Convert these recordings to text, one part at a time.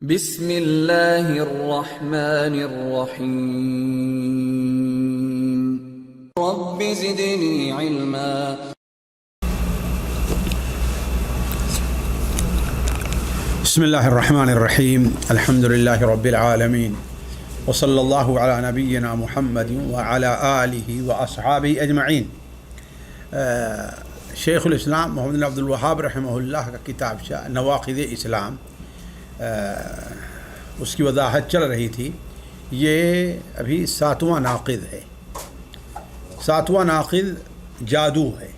بسم اللہ الرحمن الرحیم رب زدنی علما۔ بسم اللہ الرحمن الرحیم الحمد للہ رب العالمین وصلی اللہ علی نبینا محمد وعلی آلہ واصحابہ اجمعین۔ شیخ الاسلام محمد بن عبد الوہاب رحمہ اللہ کا کتابچہ نواقض اسلام، اس کی وضاحت چل رہی تھی۔ یہ ابھی 7واں ناقض ہے۔ 7واں ناقض جادو ہے۔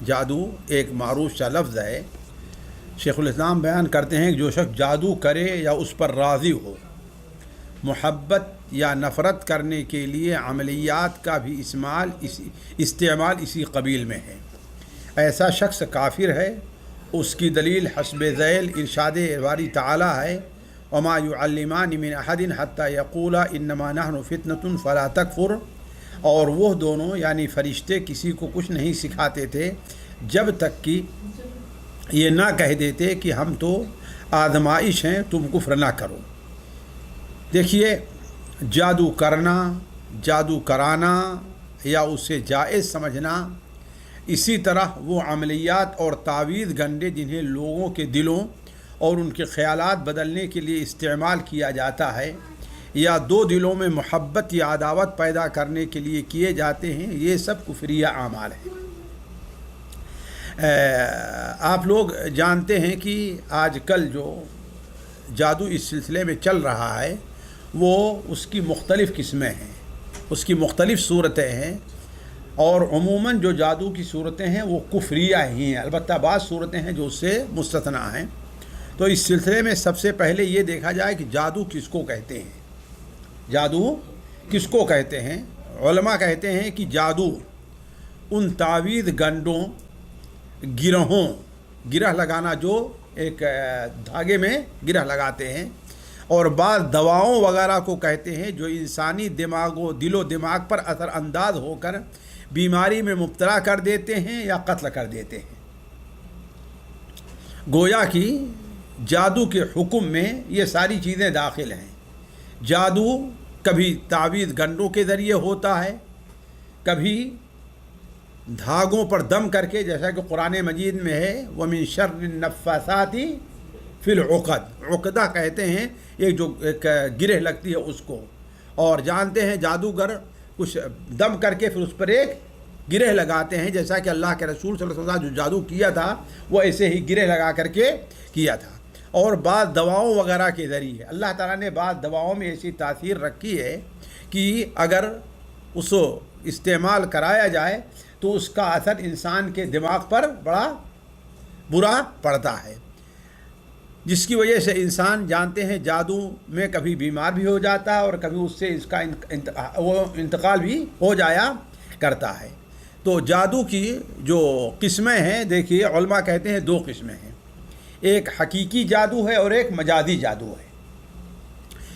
جادو ایک معروف سا لفظ ہے۔ شیخ الاسلام بیان کرتے ہیں کہ جو شخص جادو کرے یا اس پر راضی ہو، محبت یا نفرت کرنے کے لیے عملیات کا بھی استعمال اسی قبیل میں ہے، ایسا شخص کافر ہے۔ اس کی دلیل حسب ذیل ارشاد باری تعالی ہے، وما يعلمان من احد حتى يقولا انما نحن فتنة فلا تکفر۔ اور وہ دونوں یعنی فرشتے کسی کو کچھ نہیں سکھاتے تھے جب تک کہ یہ نہ کہہ دیتے کہ ہم تو آزمائش ہیں، تم کفر نہ کرو۔ دیکھیے، جادو کرنا، جادو کرانا یا اسے جائز سمجھنا، اسی طرح وہ عملیات اور تعویذ گنڈے جنہیں لوگوں کے دلوں اور ان کے خیالات بدلنے کے لیے استعمال کیا جاتا ہے، یا دو دلوں میں محبت یا عداوت پیدا کرنے کے لیے کیے جاتے ہیں، یہ سب کفریہ اعمال ہیں۔ آپ لوگ جانتے ہیں کہ آج کل جو جادو اس سلسلے میں چل رہا ہے وہ اس کی مختلف قسمیں ہیں، اس کی مختلف صورتیں ہیں، اور عموماً جو جادو کی صورتیں ہیں وہ کفریہ ہی ہیں، البتہ بعض صورتیں ہیں جو اس سے مستثنیٰ ہیں۔ تو اس سلسلے میں سب سے پہلے یہ دیکھا جائے کہ جادو کس کو کہتے ہیں۔ جادو کس کو کہتے ہیں؟ علماء کہتے ہیں کہ جادو ان تعویذ گنڈوں، گرہوں، گرہ لگانا جو ایک دھاگے میں گرہ لگاتے ہیں، اور بعض دواؤں وغیرہ کو کہتے ہیں جو انسانی دل و دماغ پر اثر انداز ہو کر بیماری میں مبتلا کر دیتے ہیں یا قتل کر دیتے ہیں۔ گویا کہ جادو کے حکم میں یہ ساری چیزیں داخل ہیں۔ جادو کبھی تعویذ گنڈوں کے ذریعے ہوتا ہے، کبھی دھاگوں پر دم کر کے، جیسا کہ قرآن مجید میں ہے وَمِن شَرِّ النَّفَّاثَاتِ فِي الْعُقَدِ، عقدہ کہتے ہیں ایک جو ایک گرہ لگتی ہے اس کو، اور جانتے ہیں جادوگر کچھ دم کر کے پھر اس پر ایک گرہ لگاتے ہیں، جیسا کہ اللہ کے رسول صلی اللہ علیہ وسلم جو جادو کیا تھا وہ ایسے ہی گرہ لگا کر کے کیا تھا۔ اور بعض دواؤں وغیرہ کے ذریعے اللہ تعالیٰ نے بعض دواؤں میں ایسی تاثیر رکھی ہے کہ اگر اس کو استعمال کرایا جائے تو اس کا اثر انسان کے دماغ پر بڑا برا پڑتا ہے، جس کی وجہ سے انسان جانتے ہیں جادو میں کبھی بیمار بھی ہو جاتا ہے اور کبھی اس سے اس کا انتقال بھی ہو جایا کرتا ہے۔ تو جادو کی جو قسمیں ہیں، دیکھیے علماء کہتے ہیں دو قسمیں ہیں، ایک حقیقی جادو ہے اور ایک مجازی جادو ہے۔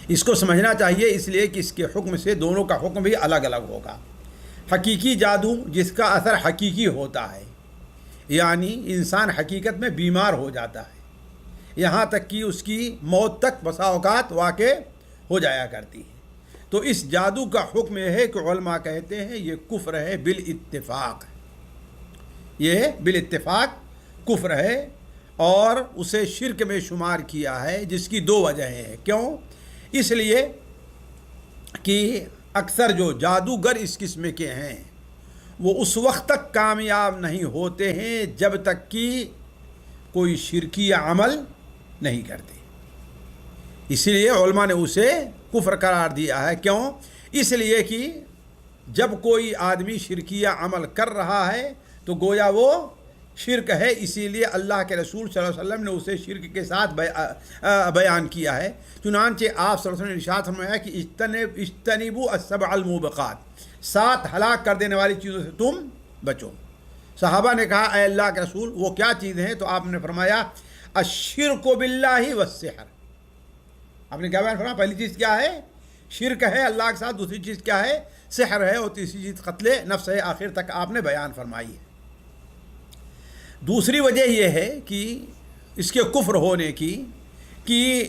اس کو سمجھنا چاہیے اس لیے کہ اس کے حکم سے دونوں کا حکم بھی الگ الگ ہوگا۔ حقیقی جادو جس کا اثر حقیقی ہوتا ہے، یعنی انسان حقیقت میں بیمار ہو جاتا ہے، یہاں تک کہ اس کی موت تک بسا اوقات واقع ہو جایا کرتی ہے، تو اس جادو کا حکم یہ ہے کہ علماء کہتے ہیں یہ کفر ہے بالاتفاق، یہ بالاتفاق کفر ہے، اور اسے شرک میں شمار کیا ہے، جس کی دو وجہیں ہیں۔ کیوں؟ اس لیے کہ اکثر جو جادوگر اس قسم کے ہیں وہ اس وقت تک کامیاب نہیں ہوتے ہیں جب تک کہ کوئی شرکی عمل نہیں کرتے، اسی لیے علماء نے اسے کفر قرار دیا ہے۔ کیوں؟ اس لیے کہ جب کوئی آدمی شرکیہ عمل کر رہا ہے تو گویا وہ شرک ہے، اسی لیے اللہ کے رسول صلی اللہ علیہ وسلم نے اسے شرک کے ساتھ بیان کیا ہے۔ چنانچہ آپ صلی اللہ علیہ وسلم نے ارشاد فرمایا کہ اجتنبوا السبع الموبقات، 7 ہلاک کر دینے والی چیزوں سے تم بچو۔ صحابہ نے کہا اے اللہ کے رسول وہ کیا چیزیں ہیں؟ تو آپ نے فرمایا الشرک باللہ والسحر۔ آپ نے کیا بیان فرمایا؟ پہلی چیز کیا ہے؟ شرک ہے اللہ کے ساتھ، دوسری چیز کیا ہے؟ سحر ہے، اور تیسری چیز قتل نفس ہے، آخر تک آپ نے بیان فرمائی ہے۔ دوسری وجہ یہ ہے کہ اس کے کفر ہونے کی کہ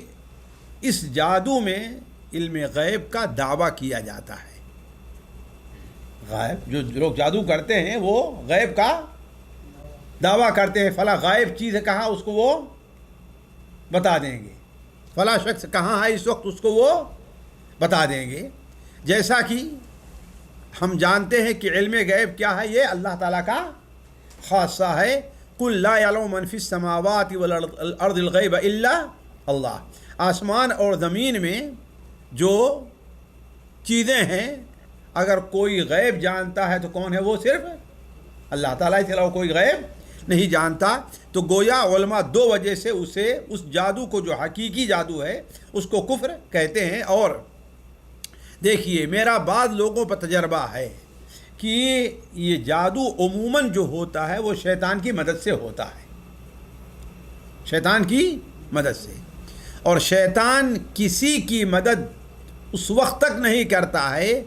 اس جادو میں علم غیب کا دعویٰ کیا جاتا ہے. غائب جو لوگ جادو کرتے ہیں وہ غیب کا دعویٰ کرتے ہیں. فلاں غائب چیز ہے کہاں اس کو وہ بتا دیں گے, فلاں شخص کہاں ہے اس وقت اس کو وہ بتا دیں گے. جیسا کہ ہم جانتے ہیں کہ علم غیب کیا ہے, یہ اللہ تعالیٰ کا خاصہ ہے. قل لا يعلم من في السماوات والارض الغیب الا اللہ. آسمان اور زمین میں جو چیزیں ہیں اگر کوئی غیب جانتا ہے تو کون ہے, وہ صرف اللہ تعالیٰ کے علاوہ کوئی غیب نہیں جانتا. تو گویا علماء دو وجہ سے اس جادو کو جو حقیقی جادو ہے اس کو کفر کہتے ہیں. اور دیکھیے میرا بعض لوگوں پر تجربہ ہے کہ یہ جادو عموماً جو ہوتا ہے وہ شیطان کی مدد سے ہوتا ہے, شیطان کی مدد سے. اور شیطان کسی کی مدد اس وقت تک نہیں کرتا ہے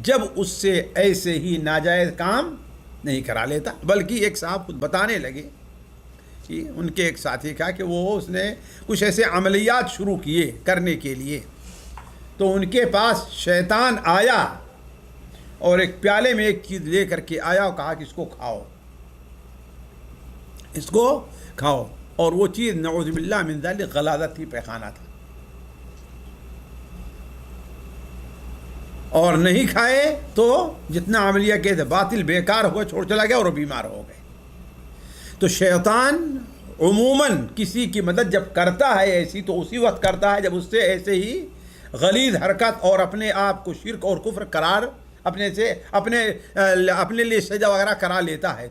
جب اس سے ایسے ہی ناجائز کام نہیں کرا لیتا. بلکہ ایک صاحب خود بتانے لگے کہ ان کے ایک ساتھی کا کہ اس نے کچھ ایسے عملیات شروع کیے کرنے کے لیے, تو ان کے پاس شیطان آیا اور ایک پیالے میں ایک چیز لے کر کے آیا اور کہا کہ اس کو کھاؤ, اس کو کھاؤ. اور وہ چیز نعوذ باللہ من ذالک غلاظت تھی, پیخانہ تھا. اور نہیں کھائے تو جتنا عملیہ کہتے باطل بیکار ہوا, چھوڑ چلا گیا اور وہ بیمار ہو گئے. تو شیطان عموماً کسی کی مدد جب کرتا ہے ایسی تو اسی وقت کرتا ہے جب اس سے ایسے ہی غلیظ حرکت اور اپنے آپ کو شرک اور کفر قرار اپنے لیے سجدہ وغیرہ کرا لیتا ہے.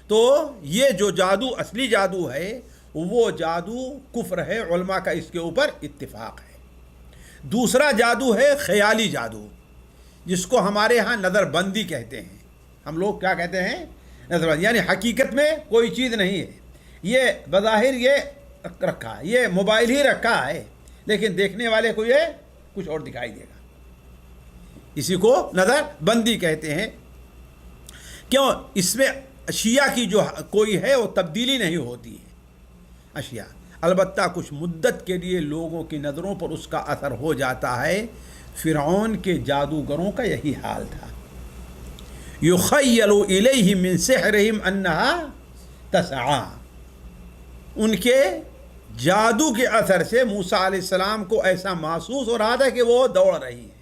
تو یہ جو جادو اصلی جادو ہے وہ جادو کفر ہے, علماء کا اس کے اوپر اتفاق ہے. دوسرا جادو ہے خیالی جادو, جس کو ہمارے ہاں نظر بندی کہتے ہیں. ہم لوگ کیا کہتے ہیں, نظر بندی, یعنی حقیقت میں کوئی چیز نہیں ہے, یہ بظاہر یہ رکھا ہے, یہ موبائل ہی رکھا ہے, لیکن دیکھنے والے کو یہ کچھ اور دکھائی دے گا. اسی کو نظر بندی کہتے ہیں. کیوں؟ اس میں اشیاء کی جو کوئی ہے وہ تبدیلی نہیں ہوتی ہے اشیاء, البتہ کچھ مدت کے لیے لوگوں کی نظروں پر اس کا اثر ہو جاتا ہے. فرعون کے جادوگروں کا یہی حال تھا. یخیل الیہ من سحرہم انہا تسعی, ان کے جادو کے اثر سے موسیٰ علیہ السلام کو ایسا محسوس ہو رہا تھا کہ وہ دوڑ رہی ہے,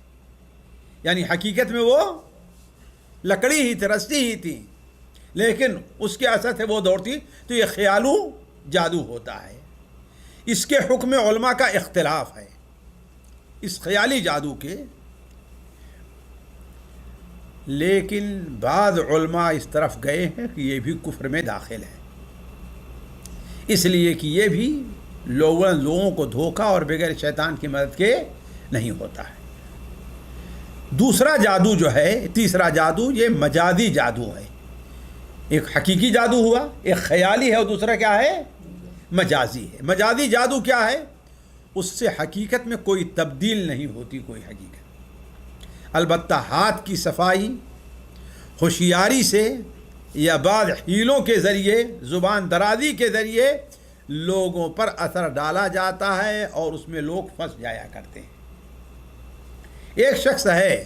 یعنی حقیقت میں وہ لکڑی ہی تھی, رسی ہی تھی, لیکن اس کے اثر سے وہ دوڑتی. تو یہ خیالو جادو ہوتا ہے. اس کے حکم میں علماء کا اختلاف ہے اس خیالی جادو کے, لیکن بعض علماء اس طرف گئے ہیں کہ یہ بھی کفر میں داخل ہے, اس لیے کہ یہ بھی لوگوں کو دھوکہ اور بغیر شیطان کی مدد کے نہیں ہوتا ہے. دوسرا جادو جو ہے, تیسرا جادو, یہ مجازی جادو ہے. ایک حقیقی جادو ہوا, ایک خیالی ہے, اور دوسرا کیا ہے, مجازی ہے. مجازی جادو کیا ہے, اس سے حقیقت میں کوئی تبدیل نہیں ہوتی کوئی حقیقت, البتہ ہاتھ کی صفائی, ہوشیاری سے یا بعض ہیلوں کے ذریعے, زبان درازی کے ذریعے لوگوں پر اثر ڈالا جاتا ہے اور اس میں لوگ پھنس جایا کرتے ہیں. ایک شخص ہے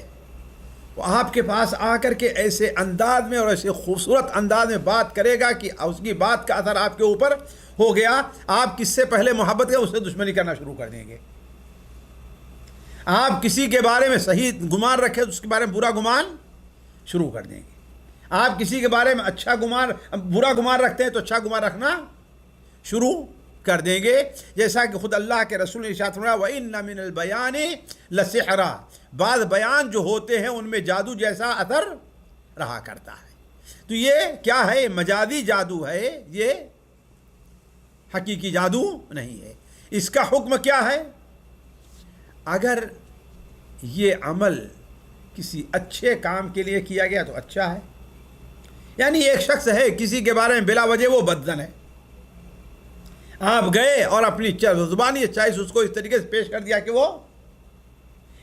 وہ آپ کے پاس آ کر کے ایسے انداز میں اور ایسے خوبصورت انداز میں بات کرے گا کہ اس کی بات کا اثر آپ کے اوپر ہو گیا, آپ کس سے پہلے محبت ہے اس سے دشمنی کرنا شروع کر دیں گے. آپ کسی کے بارے میں صحیح گمان رکھے تو اس کے بارے میں برا گمان شروع کر دیں گے. آپ کسی کے بارے میں برا گمان رکھتے ہیں تو اچھا گمان رکھنا شروع کر دیں گے. جیسا کہ خود اللہ کے رسول نے ارشاد فرمایا وَإِنَّ مِنَ الْبَيَانِ لَسِحْرًا, بعض بیان جو ہوتے ہیں ان میں جادو جیسا اثر رہا کرتا ہے. تو یہ کیا ہے, مجازی جادو ہے, یہ حقیقی جادو نہیں ہے. اس کا حکم کیا ہے, اگر یہ عمل کسی اچھے کام کے لیے کیا گیا تو اچھا ہے. یعنی ایک شخص ہے کسی کے بارے میں بلا وجہ وہ بدظن ہے, آپ گئے اور اپنی زبانی چائس اس کو اس طریقے سے پیش کر دیا کہ وہ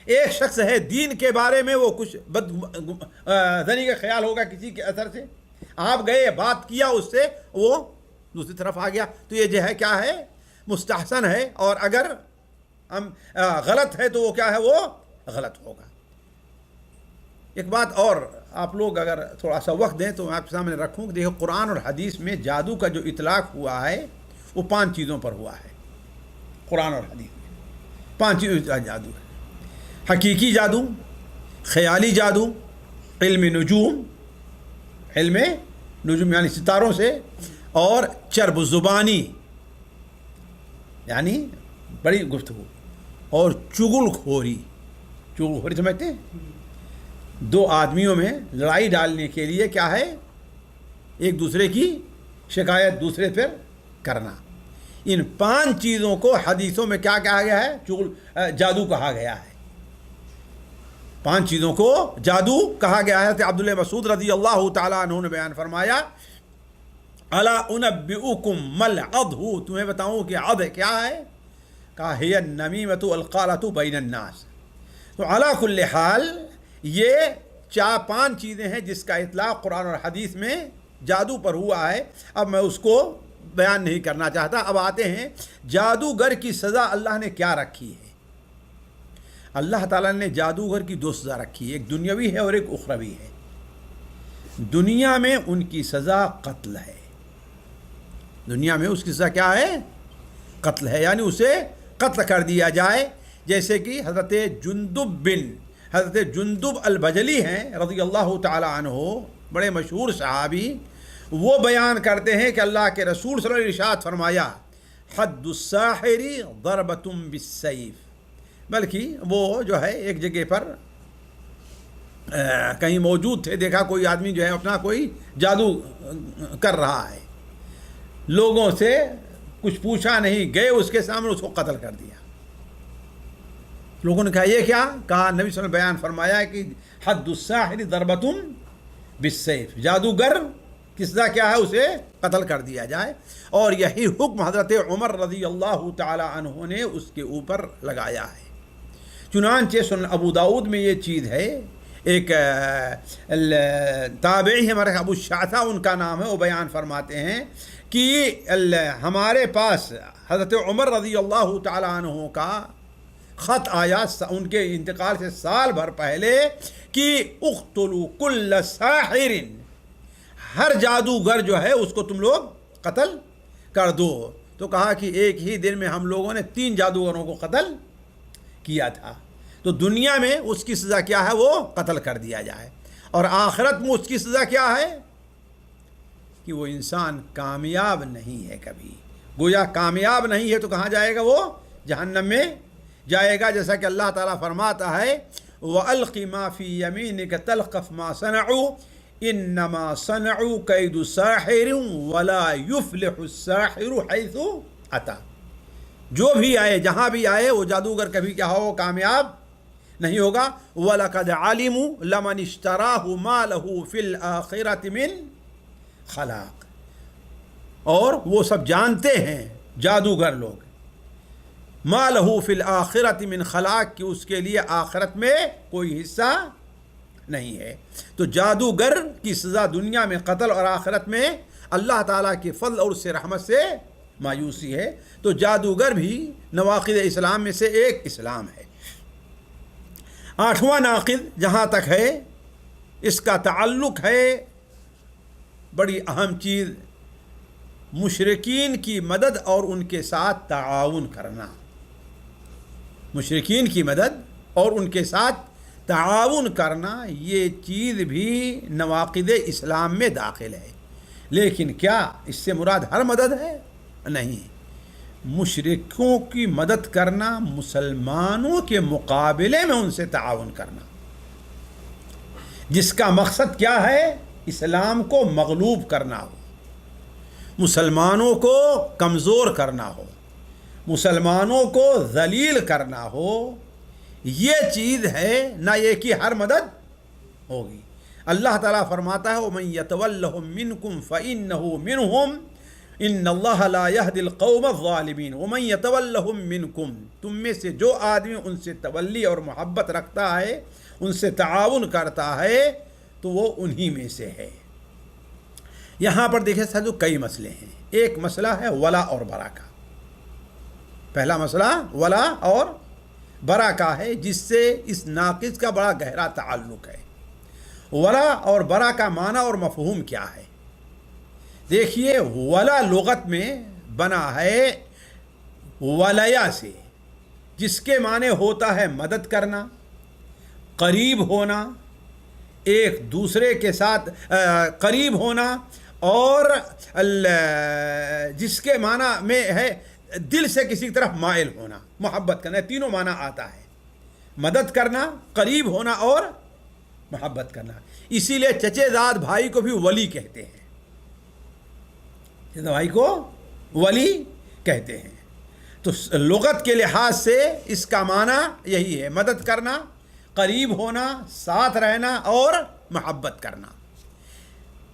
ایک شخص ہے دین کے بارے میں وہ کچھ بدظنی کا خیال ہوگا کسی کے اثر سے, آپ گئے بات کیا اس سے, وہ دوسری طرف آ گیا. تو یہ جو ہے کیا ہے, مستحسن ہے. اور اگر غلط ہے تو وہ کیا ہے، وہ غلط ہوگا۔ ایک بات اور آپ لوگ اگر تھوڑا سا وقت دیں تو میں آپ کے سامنے رکھوں کہ دیکھو قرآن اور حدیث میں جادو کا جو اطلاق ہوا ہے وہ 5 چیزوں پر ہوا ہے۔ قرآن اور حدیث میں 5 چیزوں کا جادو ہے: حقیقی جادو، خیالی جادو، علم نجوم یعنی ستاروں سے، اور چرب زبانی یعنی بڑی گفتگو، اور چغل خوری سمجھتے ہیں؟ 2 آدمیوں میں لڑائی ڈالنے کے لیے کیا ہے، ایک دوسرے کی شکایت دوسرے پر کرنا۔ ان 5 چیزوں کو حدیثوں میں کیا کہا گیا ہے؟ جادو کہا گیا ہے۔ 5 چیزوں کو جادو کہا گیا ہے۔ عبداللہ مسعود رضی اللہ تعالیٰ عنہ نے بیان فرمایا، الا انبئکم مل عضو، تمہیں بتاؤں کہ عض کیا ہے؟ کہا ہی النمیمۃ القالۃ بین الناس۔ تو علی کل حال یہ 4-5 چیزیں ہیں جس کا اطلاق قرآن اور حدیث میں جادو پر ہوا ہے۔ اب میں اس کو بیان نہیں کرنا چاہتا۔ اب آتے ہیں جادوگر کی سزا اللہ نے کیا رکھی ہے۔ اللہ تعالیٰ نے جادوگر کی 2 سزا رکھی ہے، ایک دنیاوی ہے اور ایک اخروی ہے۔ دنیا میں ان کی سزا قتل ہے۔ دنیا میں اس کی سزا کیا ہے؟ قتل ہے، یعنی اسے قتل کر دیا جائے۔ جیسے کہ حضرت جندب البجلی ہیں رضی اللہ تعالی عنہ، بڑے مشہور صحابی، وہ بیان کرتے ہیں کہ اللہ کے رسول صلی اللہ علیہ وسلم نے ارشاد فرمایا، حد الساحر ضربۃ بالسیف، بلکہ وہ جو ہے ایک جگہ پر کہیں موجود تھے، دیکھا کوئی آدمی جو ہے اپنا کوئی جادو کر رہا ہے، لوگوں سے کچھ پوچھا نہیں، گئے اس کے سامنے اس کو قتل کر دیا۔ لوگوں نے کہا یہ کیا؟ کہا نبی صلی اللہ علیہ وسلم بیان فرمایا کہ حد الساحر ضربۃ بالسیف، جادوگر کی سزا کیا ہے؟ اسے قتل کر دیا جائے۔ اور یہی حکم حضرت عمر رضی اللہ تعالی عنہ نے اس کے اوپر لگایا ہے۔ چنانچہ سنن ابو داؤد میں یہ چیز ہے، ایک تابعی ہمارے ابو شعثہ ان کا نام ہے، وہ بیان فرماتے ہیں کہ ہمارے پاس حضرت عمر رضی اللہ تعالی عنہ کا خط آیا ان کے انتقال سے سال بھر پہلے کہ اقتلوا کل ساحر، ہر جادوگر جو ہے اس کو تم لوگ قتل کر دو۔ تو کہا کہ ایک ہی دن میں ہم لوگوں نے 3 جادوگروں کو قتل کیا تھا۔ تو دنیا میں اس کی سزا کیا ہے؟ وہ قتل کر دیا جائے۔ اور آخرت میں اس کی سزا کیا ہے؟ کہ وہ انسان کامیاب نہیں ہے کبھی، گویا کامیاب نہیں ہے تو کہاں جائے گا؟ وہ جہنم میں جائے گا۔ جیسا کہ اللہ تعالیٰ فرماتا ہے، وَأَلْقِ مَا فِي يَمِينِكَ تَلْقَفْ مَا صَنَعُوا إِنَّمَا صَنَعُوا كَيْدُ سَاحِرٍ وَلَا يُفْلِحُ السَّاحِرُ حَيْثُ أَتَى، جو بھی آئے جہاں بھی آئے وہ جادوگر کبھی کیا ہو؟ کامیاب نہیں ہوگا۔ وَلَقَدْ عَلِمُوا لَمَنِ اشْتَرَاهُ مَا لَهُ فِي الْآخِرَةِ مِنْ خَلَاقٍ، اور وہ سب جانتے ہیں جادوگر لوگ، ما لہو فی الآخرۃ من خلاق، کہ اس کے لیے آخرت میں کوئی حصہ نہیں ہے۔ تو جادوگر کی سزا دنیا میں قتل اور آخرت میں اللہ تعالیٰ کے فضل اور اس سے رحمت سے مایوسی ہے۔ تو جادوگر بھی نواقض اسلام میں سے ایک اسلام ہے۔ 8واں ناقض جہاں تک ہے اس کا تعلق ہے، بڑی اہم چیز، مشرکین کی مدد اور ان کے ساتھ تعاون کرنا۔ مشرکین کی مدد اور ان کے ساتھ تعاون کرنا، یہ چیز بھی نواقض اسلام میں داخل ہے۔ لیکن کیا اس سے مراد ہر مدد ہے؟ نہیں، مشرکوں کی مدد کرنا، مسلمانوں کے مقابلے میں ان سے تعاون کرنا، جس کا مقصد کیا ہے؟ اسلام کو مغلوب کرنا ہو، مسلمانوں کو کمزور کرنا ہو، مسلمانوں کو ذلیل کرنا ہو، یہ چیز ہے، نہ یہ کہ ہر مدد ہوگی۔ اللہ تعالیٰ فرماتا ہے وَمَن يَتَوَلَّهُم مِّنكُمْ فَإِنَّهُ مِنْهُمْ إِنَّ اللَّهَ لَا يَهْدِي الْقَوْمَ الظَّالِمِينَ وَمَن يَتَوَلَّهُم مِّنكُمْ، تم میں سے جو آدمی ان سے تولی اور محبت رکھتا ہے، ان سے تعاون کرتا ہے، تو وہ انہی میں سے ہے۔ یہاں پر دیکھیں ساتھیو کئی مسئلے ہیں۔ ایک مسئلہ ہے ولا اور برا کا، پہلا مسئلہ ولا اور برا کا ہے، جس سے اس ناقص کا بڑا گہرا تعلق ہے۔ ولا اور برا کا معنی اور مفہوم کیا ہے؟ دیکھیے، ولا لغت میں بنا ہے ولیا سے، جس کے معنی ہوتا ہے مدد کرنا، قریب ہونا، ایک دوسرے کے ساتھ قریب ہونا، اور جس کے معنی میں ہے دل سے کسی طرف مائل ہونا، محبت کرنا۔ تینوں معنی آتا ہے، مدد کرنا، قریب ہونا اور محبت کرنا۔ اسی لیے چچے زاد بھائی کو بھی ولی کہتے ہیں، چچے بھائی کو ولی کہتے ہیں۔ تو لغت کے لحاظ سے اس کا معنی یہی ہے، مدد کرنا، قریب ہونا، ساتھ رہنا اور محبت کرنا۔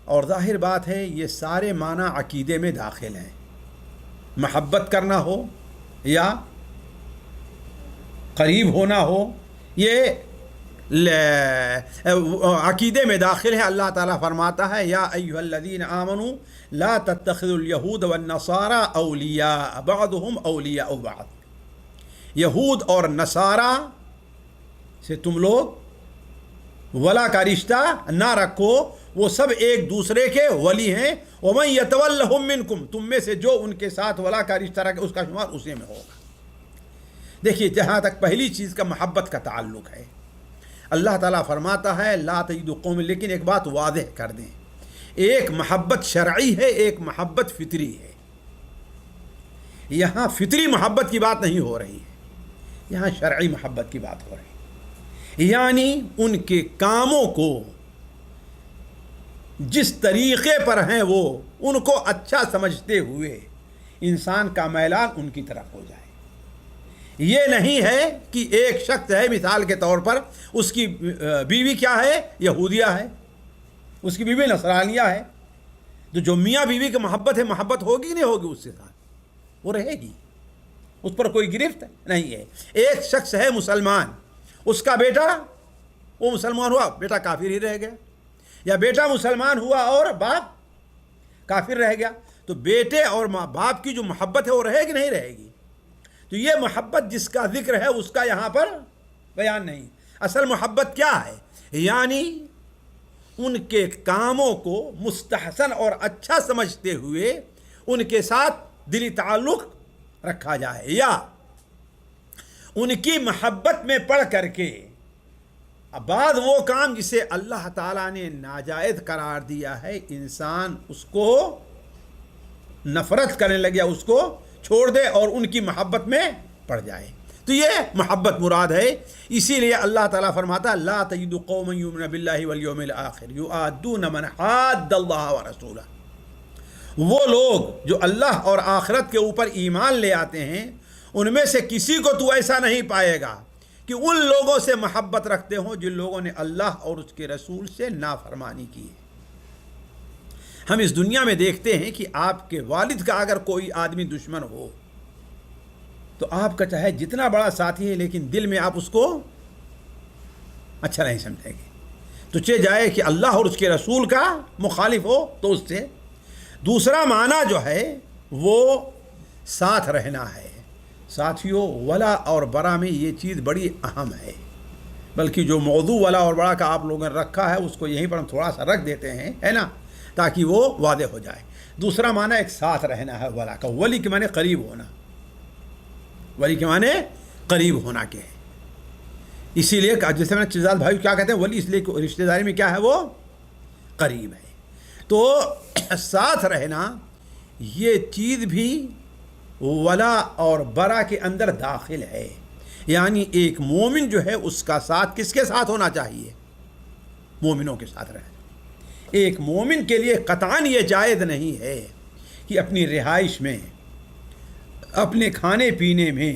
اور ظاہر بات ہے یہ سارے معنی عقیدے میں داخل ہیں، محبت کرنا ہو یا قریب ہونا ہو، یہ عقیدے میں داخل ہے۔ اللہ تعالیٰ فرماتا ہے یا ایھا الذین آمنوا لا تتخذوا اليہود والنصارى اولیاء بعضهم اولیاء بعض، یہود اور نصارہ سے تم لوگ ولا کا رشتہ نہ رکھو، وہ سب ایک دوسرے کے ولی ہیں۔ ومن یتولہم منکم، تم میں سے جو ان کے ساتھ ولا کا رشتہ رکھے اس کا شمار اسی میں ہوگا۔ دیکھیے، جہاں تک پہلی چیز کا محبت کا تعلق ہے، اللہ تعالیٰ فرماتا ہے لا تجد قوم، لیکن ایک بات واضح کر دیں، ایک محبت شرعی ہے، ایک محبت فطری ہے۔ یہاں فطری محبت کی بات نہیں ہو رہی ہے، یہاں شرعی محبت کی بات ہو رہی ہے، یعنی ان کے کاموں کو جس طریقے پر ہیں وہ ان کو اچھا سمجھتے ہوئے انسان کا میلان ان کی طرف ہو جائے۔ یہ نہیں ہے کہ ایک شخص ہے، مثال کے طور پر اس کی بیوی کیا ہے؟ یہودیہ ہے، اس کی بیوی نصرانیہ ہے، تو جو میاں بیوی کی محبت ہے، محبت ہوگی کہ نہیں ہوگی اس کے ساتھ؟ وہ رہے گی، اس پر کوئی گرفت نہیں ہے۔ ایک شخص ہے مسلمان، اس کا بیٹا وہ مسلمان ہوا، بیٹا کافر ہی رہ گیا، یا بیٹا مسلمان ہوا اور باپ کافر رہ گیا، تو بیٹے اور ماں باپ کی جو محبت ہے وہ رہے گی نہیں رہے گی؟ تو یہ محبت جس کا ذکر ہے اس کا یہاں پر بیان نہیں۔ اصل محبت کیا ہے؟ یعنی ان کے کاموں کو مستحسن اور اچھا سمجھتے ہوئے ان کے ساتھ دلی تعلق رکھا جائے، یا ان کی محبت میں پڑھ کر کے بعد وہ کام جسے اللہ تعالیٰ نے ناجائز قرار دیا ہے، انسان اس کو نفرت کرنے لگے، اس کو چھوڑ دے اور ان کی محبت میں پڑ جائے، تو یہ محبت مراد ہے۔ اسی لیے اللہ تعالیٰ فرماتا لا تجد قوما یؤمنون باللہ والیوم الآخر یؤادون من حاد اللہ ورسولہ، وہ لوگ جو اللہ اور آخرت کے اوپر ایمان لے آتے ہیں، ان میں سے کسی کو تو ایسا نہیں پائے گا کہ ان لوگوں سے محبت رکھتے ہوں جن لوگوں نے اللہ اور اس کے رسول سے نافرمانی کی ہے۔ ہم اس دنیا میں دیکھتے ہیں کہ آپ کے والد کا اگر کوئی آدمی دشمن ہو تو آپ کا چاہے جتنا بڑا ساتھی ہے لیکن دل میں آپ اس کو اچھا نہیں سمجھیں گے، تو چاہے جائے کہ اللہ اور اس کے رسول کا مخالف ہو تو اس سے۔ دوسرا معنی جو ہے وہ ساتھ رہنا ہے۔ ساتھیوں، ولا اور برا میں یہ چیز بڑی اہم ہے، بلکہ جو موضوع ولا اور برا کا آپ لوگوں نے رکھا ہے اس کو یہیں پر ہم تھوڑا سا رکھ دیتے ہیں، ہے نا، تاکہ وہ واضح ہو جائے۔ دوسرا معنی ایک ساتھ رہنا ہے ولا کا۔ ولی کے معنی قریب ہونا، ولی کے معنی قریب ہونا کے ہے۔ اسی لیے جیسے میں نے چچا بھائی کیا کہتے ہیں ولی، اس لیے کہ رشتہ داری میں کیا ہے وہ قریب ہے۔ تو ساتھ رہنا یہ چیز بھی ولا اور برا کے اندر داخل ہے، یعنی ایک مومن جو ہے اس کا ساتھ کس کے ساتھ ہونا چاہیے؟ مومنوں کے ساتھ رہنا۔ ایک مومن کے لیے قطعاً یہ جائز نہیں ہے کہ اپنی رہائش میں، اپنے کھانے پینے میں،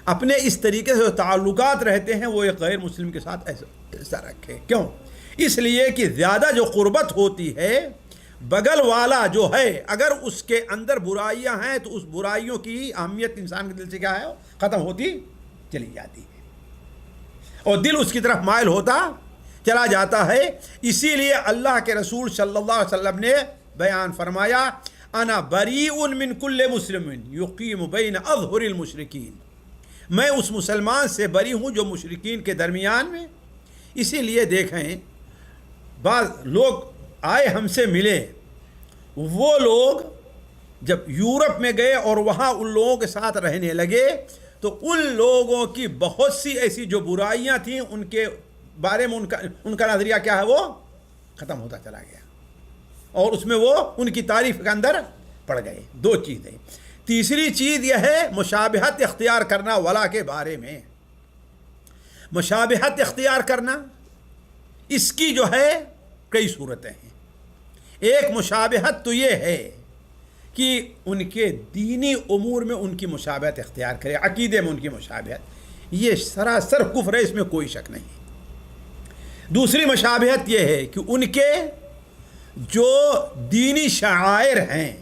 اپنے اس طریقے سے جو تعلقات رہتے ہیں وہ ایک غیر مسلم کے ساتھ ایسا رکھے۔ کیوں؟ اس لیے کہ زیادہ جو قربت ہوتی ہے، بغل والا جو ہے اگر اس کے اندر برائیاں ہیں تو اس برائیوں کی اہمیت انسان کے دل سے کیا ہے ختم ہوتی چلی جاتی ہے، اور دل اس کی طرف مائل ہوتا چلا جاتا ہے۔ اسی لیے اللہ کے رسول صلی اللہ علیہ وسلم نے بیان فرمایا انا بریء من کل مسلم یقیم بین اظہر المشرکین، میں اس مسلمان سے بری ہوں جو مشرکین کے درمیان میں. اسی لیے دیکھیں بعض لوگ آئے ہم سے ملے، وہ لوگ جب یورپ میں گئے اور وہاں ان لوگوں کے ساتھ رہنے لگے تو ان لوگوں کی بہت سی ایسی جو برائیاں تھیں ان کے بارے میں ان کا نظریہ کیا ہے، وہ ختم ہوتا چلا گیا اور اس میں وہ ان کی تعریف کے اندر پڑ گئے. دو چیزیں. تیسری چیز یہ ہے مشابہت اختیار کرنا ولا کے بارے میں. مشابہت اختیار کرنا اس کی جو ہے کئی صورتیں ہیں. ایک مشابہت تو یہ ہے کہ ان کے دینی امور میں ان کی مشابہت اختیار کرے، عقیدے میں ان کی مشابہت، یہ سراسر کفر ہے، اس میں کوئی شک نہیں. دوسری مشابہت یہ ہے کہ ان کے جو دینی شعائر ہیں،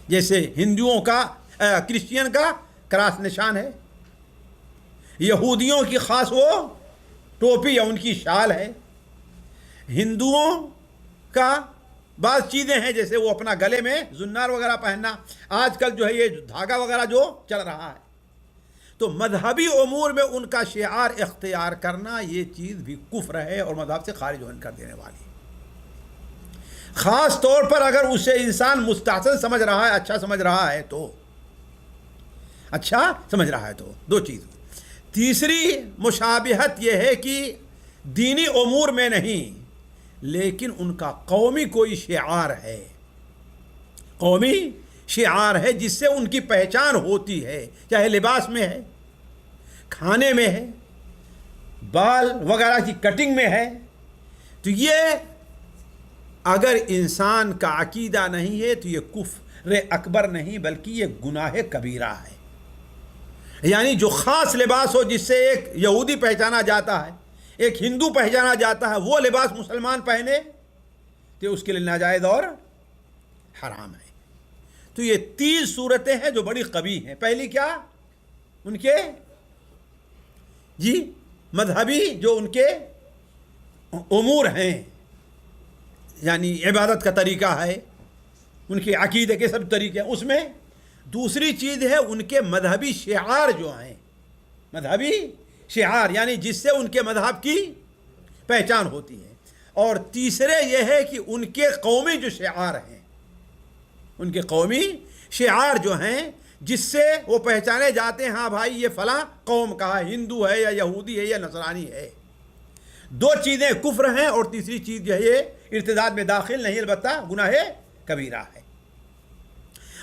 جیسے ہندوؤں کا کرسچین کا کراس نشان ہے، یہودیوں کی خاص وہ ٹوپی یا ان کی شال ہے، ہندوؤں کا بعض چیزیں ہیں جیسے وہ اپنا گلے میں زنار وغیرہ پہننا، آج کل جو ہے یہ دھاگا وغیرہ جو چل رہا ہے. تو مذہبی امور میں ان کا شعار اختیار کرنا یہ چیز بھی کفر ہے اور مذہب سے خارج ہونے کر دینے والی. خاص طور پر اگر اسے انسان مستحسن سمجھ رہا ہے، اچھا سمجھ رہا ہے تو دو چیز. تیسری مشابہت یہ ہے کہ دینی امور میں نہیں لیکن ان کا قومی کوئی شعار ہے، قومی شعار ہے جس سے ان کی پہچان ہوتی ہے، چاہے لباس میں ہے، کھانے میں ہے، بال وغیرہ کی کٹنگ میں ہے. تو یہ اگر انسان کا عقیدہ نہیں ہے تو یہ کفر اکبر نہیں بلکہ یہ گناہ کبیرہ ہے. یعنی جو خاص لباس ہو جس سے ایک یہودی پہچانا جاتا ہے، ایک ہندو پہچانا جاتا ہے، وہ لباس مسلمان پہنے تو اس کے لیے ناجائز اور حرام ہے. تو یہ 3 صورتیں ہیں جو بڑی قبیح ہیں. پہلی کیا، ان کے مذہبی جو ان کے امور ہیں، یعنی عبادت کا طریقہ ہے، ان کے عقیدے کے سب طریقے ہیں اس میں. دوسری چیز ہے ان کے مذہبی شعار جو ہیں، مذہبی شعار یعنی جس سے ان کے مذہب کی پہچان ہوتی ہے. اور تیسرے یہ ہے کہ ان کے قومی جو شعار ہیں، ان کے قومی شعار جو ہیں جس سے وہ پہچانے جاتے ہیں، ہاں بھائی یہ فلاں قوم کا ہے، ہندو ہے یا یہودی ہے یا نصرانی ہے. 2 چیزیں کفر ہیں اور تیسری چیز جو ہے یہ ارتداد میں داخل نہیں البتہ گناہ کبیرہ ہے.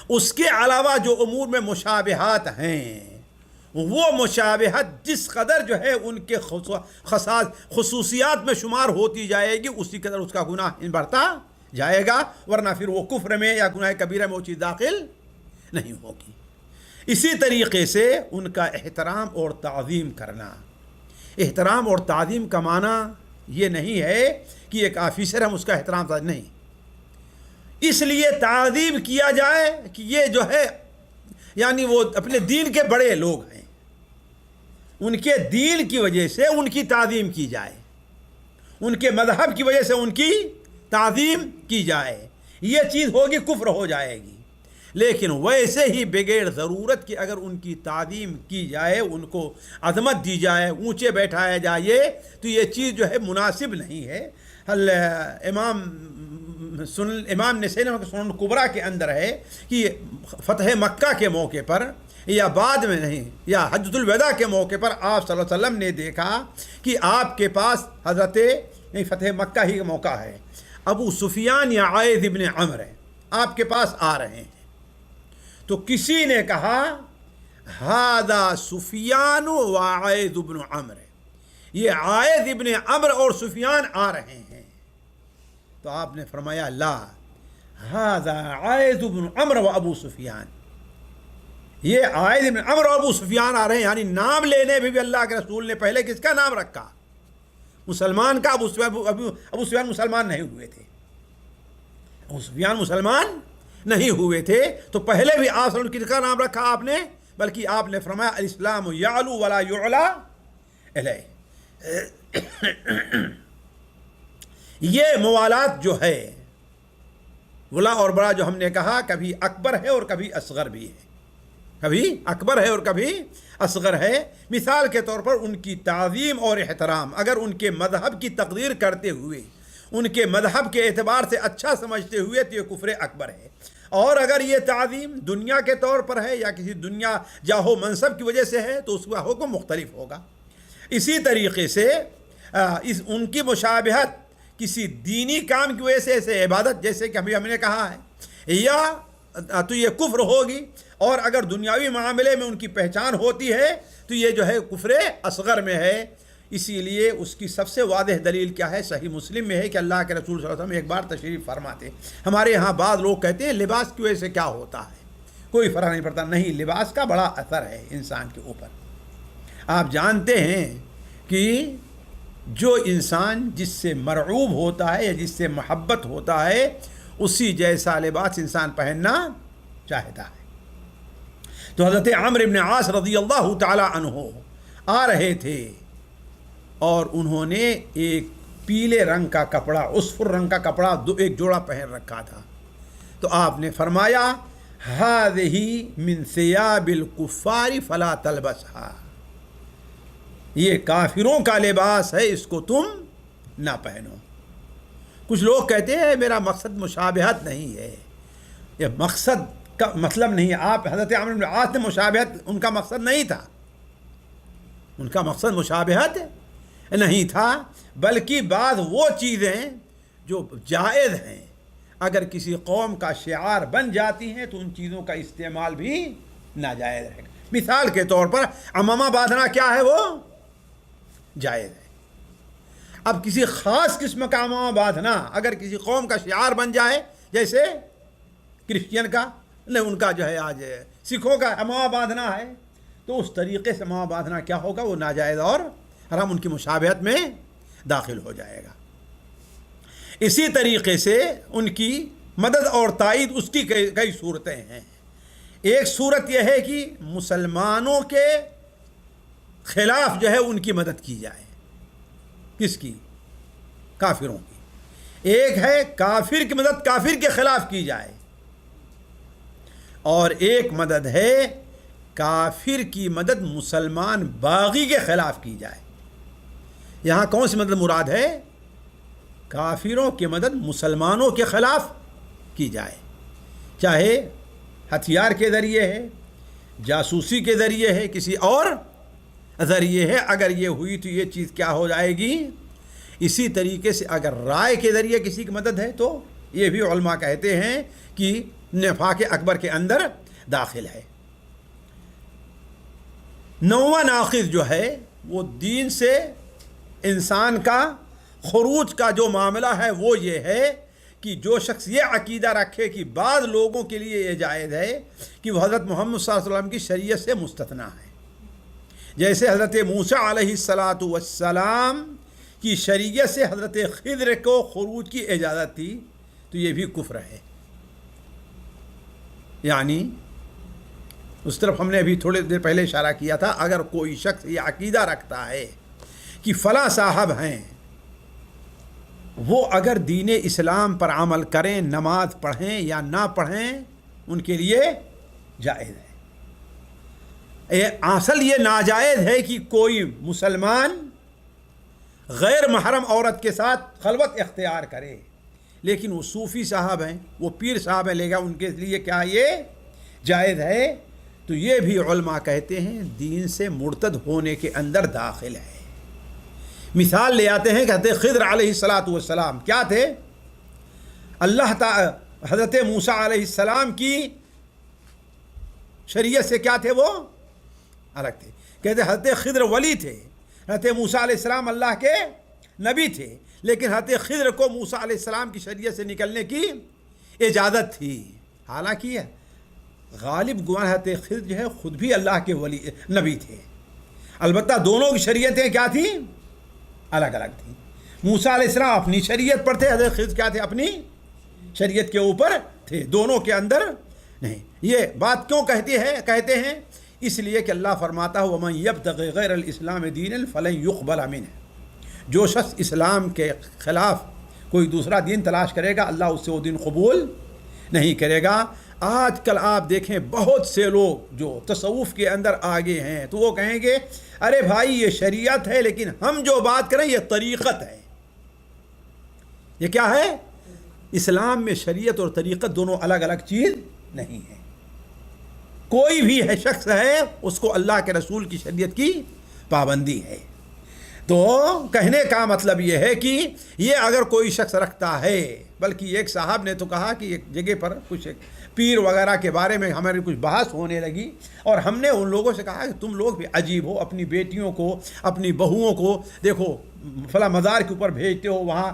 اس کے علاوہ جو امور میں مشابہات ہیں وہ مشابہت جس قدر جو ہے ان کے خصوصیات میں شمار ہوتی جائے گی اسی قدر اس کا گناہ بڑھتا جائے گا، ورنہ پھر وہ کفر میں یا گناہ کبیرہ میں وہ چیز داخل نہیں ہوگی. اسی طریقے سے ان کا احترام اور تعظیم کرنا. احترام اور تعظیم کا معنی یہ نہیں ہے کہ ایک آفیسر ہم اس کا احترام نہیں، اس لیے تعظیم کیا جائے کہ یہ جو ہے یعنی وہ اپنے دین کے بڑے لوگ ہیں، ان کے دین کی وجہ سے ان کی تعظیم کی جائے، ان کے مذہب کی وجہ سے ان کی تعظیم کی جائے. یہ چیز ہوگی کفر ہو جائے گی. لیکن ویسے ہی بغیر ضرورت کی اگر ان کی تعظیم کی جائے، ان کو عظمت دی جائے، اونچے بیٹھایا جائے تو یہ چیز جو ہے مناسب نہیں ہے. امام نسائی سنن کبریٰ کے اندر ہے کہ فتح مکہ کے موقع پر یا بعد میں نہیں یا حجۃ الوداع کے موقع پر آپ صلی اللہ علیہ وسلم نے دیکھا کہ آپ کے پاس حضرت فتح مکہ ہی کا موقع ہے، ابو سفیان یا عائذ ابن عمرو آپ کے پاس آ رہے ہیں. تو کسی نے کہا ہذا سفیان و عائذ ابن عمرو، یہ عائذ ابن عمرو اور سفیان آ رہے ہیں. تو آپ نے فرمایا لا هذا عائذ بن عمرو و ابو سفیان، یہ عائذ بن عمرو و ابو سفیان آ رہے ہیں. یعنی نام لینے بھی اللہ کے رسول نے پہلے کس کا نام رکھا؟ مسلمان کا. ابو سفیان مسلمان نہیں ہوئے تھے، ابو سفیان مسلمان نہیں ہوئے تھے تو پہلے بھی آپ کس کا نام رکھا آپ نے؟ بلکہ آپ نے فرمایا الاسلام یعلو ولا یعلا الیہ. یہ موالات جو ہے بڑا اور بڑا جو ہم نے کہا کبھی اکبر ہے اور کبھی اصغر بھی ہے، کبھی اکبر ہے اور کبھی اصغر ہے۔ مثال کے طور پر ان کی تعظیم اور احترام، اگر ان کے مذہب کی تقدیر کرتے ہوئے، ان کے مذہب کے اعتبار سے اچھا سمجھتے ہوئے تو یہ کفر اکبر ہے، اور اگر یہ تعظیم دنیا کے طور پر ہے یا کسی دنیا جاہو منصب کی وجہ سے ہے تو اس کا حکم مختلف ہوگا۔ اسی طریقے سے ان کی مشابہت کسی دینی کام کی وجہ سے، ایسے عبادت جیسے کہ ابھی ہم نے کہا ہے، یا تو یہ کفر ہوگی، اور اگر دنیاوی معاملے میں ان کی پہچان ہوتی ہے تو یہ جو ہے کفر اصغر میں ہے۔ اسی لیے اس کی سب سے واضح دلیل کیا ہے؟ صحیح مسلم میں ہے کہ اللہ کے رسول صلی اللہ علیہ وسلم ایک بار تشریف فرماتے، ہمارے ہاں بعض لوگ کہتے ہیں لباس کی وجہ سے کیا ہوتا ہے، کوئی فرق نہیں پڑتا۔ نہیں، لباس کا بڑا اثر ہے انسان کے اوپر۔ آپ جانتے ہیں کہ جو انسان جس سے مرعوب ہوتا ہے یا جس سے محبت ہوتا ہے اسی جیسا لباس انسان پہننا چاہتا ہے۔ تو حضرت عمرو بن عاص رضی اللہ تعالی عنہ آ رہے تھے اور انہوں نے ایک پیلے رنگ کا کپڑا، اصفر رنگ کا کپڑا ایک جوڑا پہن رکھا تھا، تو آپ نے فرمایا ہذہ من ثیاب الکفار فلا تلبسھا، یہ کافروں کا لباس ہے، اس کو تم نہ پہنو۔ کچھ لوگ کہتے ہیں میرا مقصد مشابہت نہیں ہے، یہ مقصد کا مطلب نہیں ہے۔ آپ حضرت عمرو بن عاص نے مشابہت ان کا مقصد نہیں تھا، ان کا مقصد مشابہت نہیں تھا، بلکہ بعض وہ چیزیں جو جائز ہیں اگر کسی قوم کا شعار بن جاتی ہیں تو ان چیزوں کا استعمال بھی ناجائز رہے گا۔ مثال کے طور پر عمامہ باندھنا کیا ہے؟ وہ جائز ہے۔ اب کسی خاص قسم کا عمامہ باندھنا اگر کسی قوم کا شعار بن جائے، جیسے کرسچین کا، نہیں ان کا جو ہے آج سکھوں کا عمامہ باندھنا ہے، تو اس طریقے سے عمامہ باندھنا کیا ہوگا؟ وہ ناجائز اور حرام، ان کی مشابہت میں داخل ہو جائے گا۔ اسی طریقے سے ان کی مدد اور تائید اس کی کئی صورتیں ہیں۔ ایک صورت یہ ہے کہ مسلمانوں کے خلاف جو ہے ان کی مدد کی جائے۔ کس کی؟ کافروں کی۔ ایک ہے کافر کی مدد کافر کے خلاف کی جائے، اور ایک مدد ہے کافر کی مدد مسلمان باغی کے خلاف کی جائے۔ یہاں کون سی مدد مراد ہے؟ کافروں کی مدد مسلمانوں کے خلاف کی جائے، چاہے ہتھیار کے ذریعے ہے، جاسوسی کے ذریعے ہے، کسی اور ذریعے ہے۔ اگر یہ ہوئی تو یہ چیز کیا ہو جائے گی؟ اسی طریقے سے اگر رائے کے ذریعے کسی کی مدد ہے تو یہ بھی علماء کہتے ہیں کہ نفاق اکبر کے اندر داخل ہے۔ نواں ناقض جو ہے وہ دین سے انسان کا خروج کا جو معاملہ ہے وہ یہ ہے کہ جو شخص یہ عقیدہ رکھے کہ بعض لوگوں کے لیے یہ جائز ہے کہ وہ حضرت محمد صلی اللہ علیہ وسلم کی شریعت سے مستثنیٰ ہے، جیسے حضرت موسیٰ علیہ السلام کی شریعت سے حضرت خضر کو خروج کی اجازت تھی، تو یہ بھی کفر ہے۔ یعنی اس طرف ہم نے ابھی تھوڑے دیر پہلے اشارہ کیا تھا، اگر کوئی شخص یہ عقیدہ رکھتا ہے کہ فلاں صاحب ہیں، وہ اگر دین اسلام پر عمل کریں، نماز پڑھیں یا نہ پڑھیں، ان کے لیے جائز ہے۔ اصل یہ ناجائز ہے کہ کوئی مسلمان غیر محرم عورت کے ساتھ خلوت اختیار کرے، لیکن وہ صوفی صاحب ہیں، وہ پیر صاحب ہیں، لے گا ان کے لیے کیا یہ جائز ہے؟ تو یہ بھی علماء کہتے ہیں دین سے مرتد ہونے کے اندر داخل ہے۔ مثال لے آتے ہیں کہ حضرت خضر علیہ السلام کیا تھے؟ اللہ تعالی حضرت موسیٰ علیہ السلام کی شریعت سے کیا تھے؟ وہ الگ تھے۔ کہتے حضرت خضر ولی تھے، حضرت موسیٰ علیہ السلام اللہ کے نبی تھے، لیکن حضرت خضر کو موسیٰ علیہ السلام کی شریعت سے نکلنے کی اجازت تھی، حالانکہ غالب گمان حضرت خضر جو ہے خود بھی اللہ کے ولی نبی تھے، البتہ دونوں کی شریعتیں کیا تھیں؟ الگ الگ تھیں۔ موسیٰ علیہ السلام اپنی شریعت پر تھے، حضرت خضر کیا تھے؟ اپنی شریعت کے اوپر تھے، دونوں کے اندر نہیں۔ یہ بات کیوں کہتے ہیں؟ اس لیے کہ اللہ فرماتا ہے وَمَن يَبْتَغِ غَيْرَ الْإِسْلَامِ دِينًا فَلَن يُقْبَلَ مِنْهُ، جو شخص اسلام کے خلاف کوئی دوسرا دین تلاش کرے گا اللہ اس سے وہ دین قبول نہیں کرے گا۔ آج کل آپ دیکھیں بہت سے لوگ جو تصوف کے اندر آگے ہیں تو وہ کہیں گے ارے بھائی یہ شریعت ہے لیکن ہم جو بات کریں یہ طریقت ہے۔ یہ کیا ہے؟ اسلام میں شریعت اور طریقت دونوں الگ الگ چیز نہیں ہے۔ کوئی بھی ہے شخص ہے اس کو اللہ کے رسول کی شریعت کی پابندی ہے۔ تو کہنے کا مطلب یہ ہے کہ یہ اگر کوئی شخص رکھتا ہے، بلکہ ایک صاحب نے تو کہا کہ ایک جگہ پر کچھ پیر وغیرہ کے بارے میں ہماری کچھ بحث ہونے لگی اور ہم نے ان لوگوں سے کہا کہ تم لوگ بھی عجیب ہو، اپنی بیٹیوں کو اپنی بہوؤں کو دیکھو فلاں مزار کے اوپر بھیجتے ہو، وہاں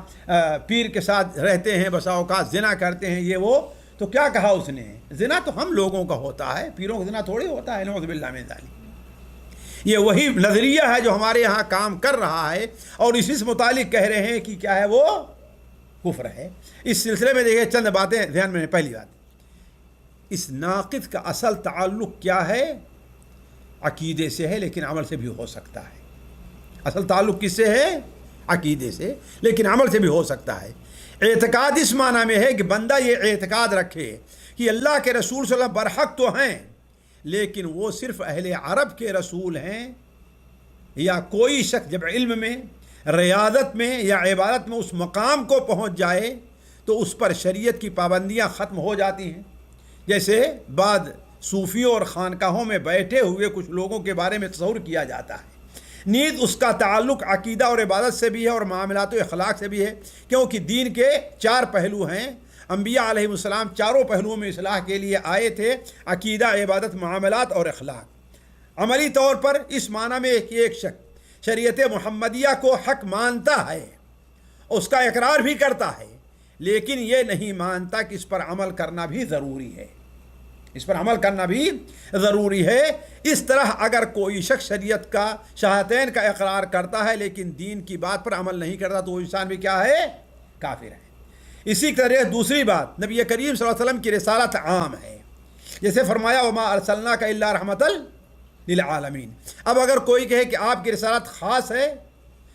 پیر کے ساتھ رہتے ہیں، بسا اوقات زنا کرتے ہیں یہ وہ۔ تو کیا کہا اس نے؟ زنا تو ہم لوگوں کا ہوتا ہے، پیروں کا زنا تھوڑی ہوتا ہے، نعوذ باللہ من ذالک۔ یہ وہی نظریہ ہے جو ہمارے یہاں کام کر رہا ہے اور اسی سے متعلق کہہ رہے ہیں کہ کیا ہے وہ کفر ہے۔ اس سلسلے میں دیکھیں چند باتیں دھیان میں۔ پہلی بات، اس ناقد کا اصل تعلق کیا ہے؟ عقیدے سے ہے لیکن عمل سے بھی ہو سکتا ہے۔ اصل تعلق کس سے ہے؟ عقیدے سے، لیکن عمل سے بھی ہو سکتا ہے۔ اعتقاد اس معنی میں ہے کہ بندہ یہ اعتقاد رکھے کہ اللہ کے رسول صلی اللہ علیہ وسلم برحق تو ہیں لیکن وہ صرف اہل عرب کے رسول ہیں، یا کوئی شخص جب علم میں، ریاضت میں یا عبادت میں اس مقام کو پہنچ جائے تو اس پر شریعت کی پابندیاں ختم ہو جاتی ہیں۔ جیسے بعض صوفیوں اور خانقاہوں میں بیٹھے ہوئے کچھ لوگوں کے بارے میں تصور کیا جاتا ہے، نیز اس کا تعلق عقیدہ اور عبادت سے بھی ہے اور معاملات و اخلاق سے بھی ہے، کیونکہ دین کے 4 پہلو ہیں۔ انبیاء علیہ السلام چاروں پہلوؤں میں اصلاح کے لیے آئے تھے، عقیدہ، عبادت، معاملات اور اخلاق۔ عملی طور پر اس معنی میں کہ ایک شخص شریعت محمدیہ کو حق مانتا ہے، اس کا اقرار بھی کرتا ہے، لیکن یہ نہیں مانتا کہ اس پر عمل کرنا بھی ضروری ہے۔ اس پر عمل کرنا بھی ضروری ہے۔ اس طرح اگر کوئی شخص شریعت کا شہادتین کا اقرار کرتا ہے لیکن دین کی بات پر عمل نہیں کرتا تو وہ انسان بھی کیا ہے؟ کافر ہے۔ اسی طرح دوسری بات، نبی کریم صلی اللہ علیہ وسلم کی رسالت عام ہے، جیسے فرمایا وما ارسلناک الا رحمۃ للعالمین۔ اب اگر کوئی کہے کہ آپ کی رسالت خاص ہے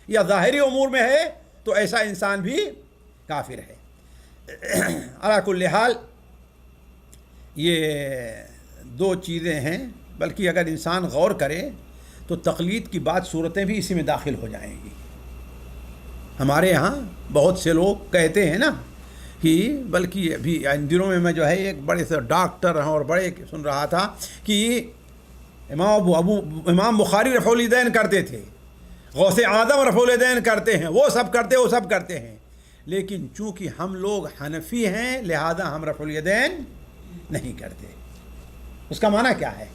یا ظاہری امور میں ہے تو ایسا انسان بھی کافر ہے۔ علی کل حال یہ 2 چیزیں ہیں، بلکہ اگر انسان غور کرے تو تقلید کی بات صورتیں بھی اسی میں داخل ہو جائیں گی۔ ہمارے یہاں بہت سے لوگ کہتے ہیں نا کہ بلکہ ابھی ان دنوں میں جو ہے ایک بڑے سے ڈاکٹر ہیں اور بڑے سن رہا تھا کہ امام بخاری رفع الیدین کرتے تھے، غوث اعظم رفع الیدین کرتے ہیں، وہ سب کرتے ہیں، لیکن چونکہ ہم لوگ حنفی ہیں لہذا ہم رفع الیدین نہیں کرتے۔ اس کا معنی کیا ہے؟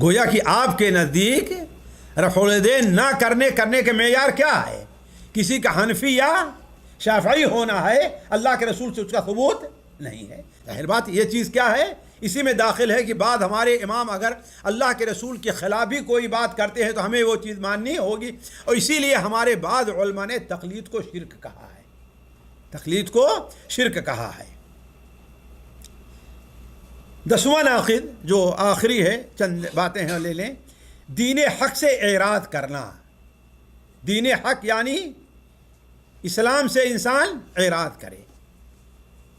گویا کہ آپ کے نزدیک رفع الیدین نہ کرنے کے معیار کیا ہے؟ کسی کا حنفی یا شافعی ہونا ہے، اللہ کے رسول سے اس کا ثبوت نہیں ہے۔ ظاہر بات یہ چیز کیا ہے؟ اسی میں داخل ہے کہ بعد ہمارے امام اگر اللہ کے رسول کے خلاف بھی کوئی بات کرتے ہیں تو ہمیں وہ چیز ماننی ہوگی، اور اسی لیے ہمارے بعض علماء نے تقلید کو شرک کہا ہے۔ تقلید کو شرک کہا ہے۔ 10واں ناقد جو آخری ہے، چند باتیں ہیں لے لیں۔ دین حق سے اعراض کرنا۔ دین حق یعنی اسلام سے انسان اعراض کرے۔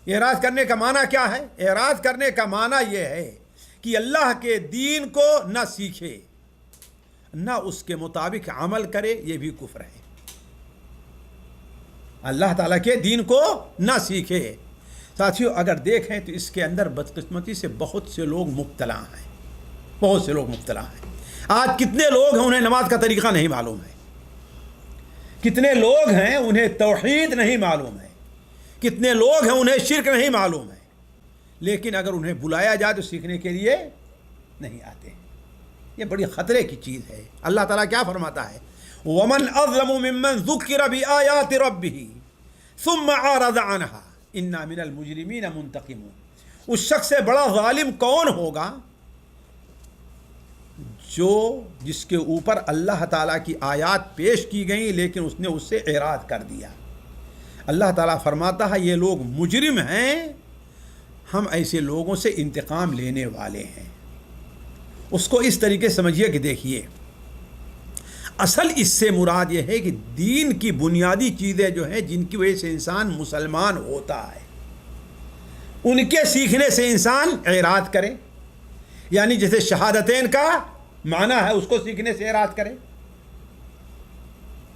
اعراض کرنے کا معنی کیا ہے؟ اعراض کرنے کا معنی یہ ہے کہ اللہ کے دین کو نہ سیکھے، نہ اس کے مطابق عمل کرے، یہ بھی کفر ہے۔ اللہ تعالیٰ کے دین کو نہ سیکھے۔ ساتھیو اگر دیکھیں تو اس کے اندر بدقسمتی سے بہت سے لوگ مبتلا ہیں، بہت سے لوگ مبتلا ہیں۔ آج کتنے لوگ ہیں انہیں نماز کا طریقہ نہیں معلوم ہے، کتنے لوگ ہیں انہیں توحید نہیں معلوم ہے، کتنے لوگ ہیں انہیں شرک نہیں معلوم ہے، لیکن اگر انہیں بلایا جائے تو سیکھنے کے لیے نہیں آتے ہیں۔ یہ بڑی خطرے کی چیز ہے۔ اللہ تعالیٰ کیا فرماتا ہے؟ وَمَنْ أَظْلَمُ مِمَّنْ ذُكِّرَ بِآيَاتِ رَبِّهِ ثُمَّ أَعْرَضَ عَنْهَا إِنَّا مِنَ الْمُجْرِمِينَ مُنْتَقِمُونَ۔ اس شخص سے بڑا ظالم کون ہوگا جس کے اوپر اللہ تعالیٰ کی آیات پیش کی گئیں لیکن اس نے اس سے اعراض کر دیا۔ اللہ تعالیٰ فرماتا ہے یہ لوگ مجرم ہیں، ہم ایسے لوگوں سے انتقام لینے والے ہیں۔ اس کو اس طریقے سمجھیے کہ دیکھیے، اصل اس سے مراد یہ ہے کہ دین کی بنیادی چیزیں جو ہیں جن کی وجہ سے انسان مسلمان ہوتا ہے، ان کے سیکھنے سے انسان اعراض کرے، یعنی جیسے شہادتین کا معنی ہے اس کو سیکھنے سے اعراض کرے،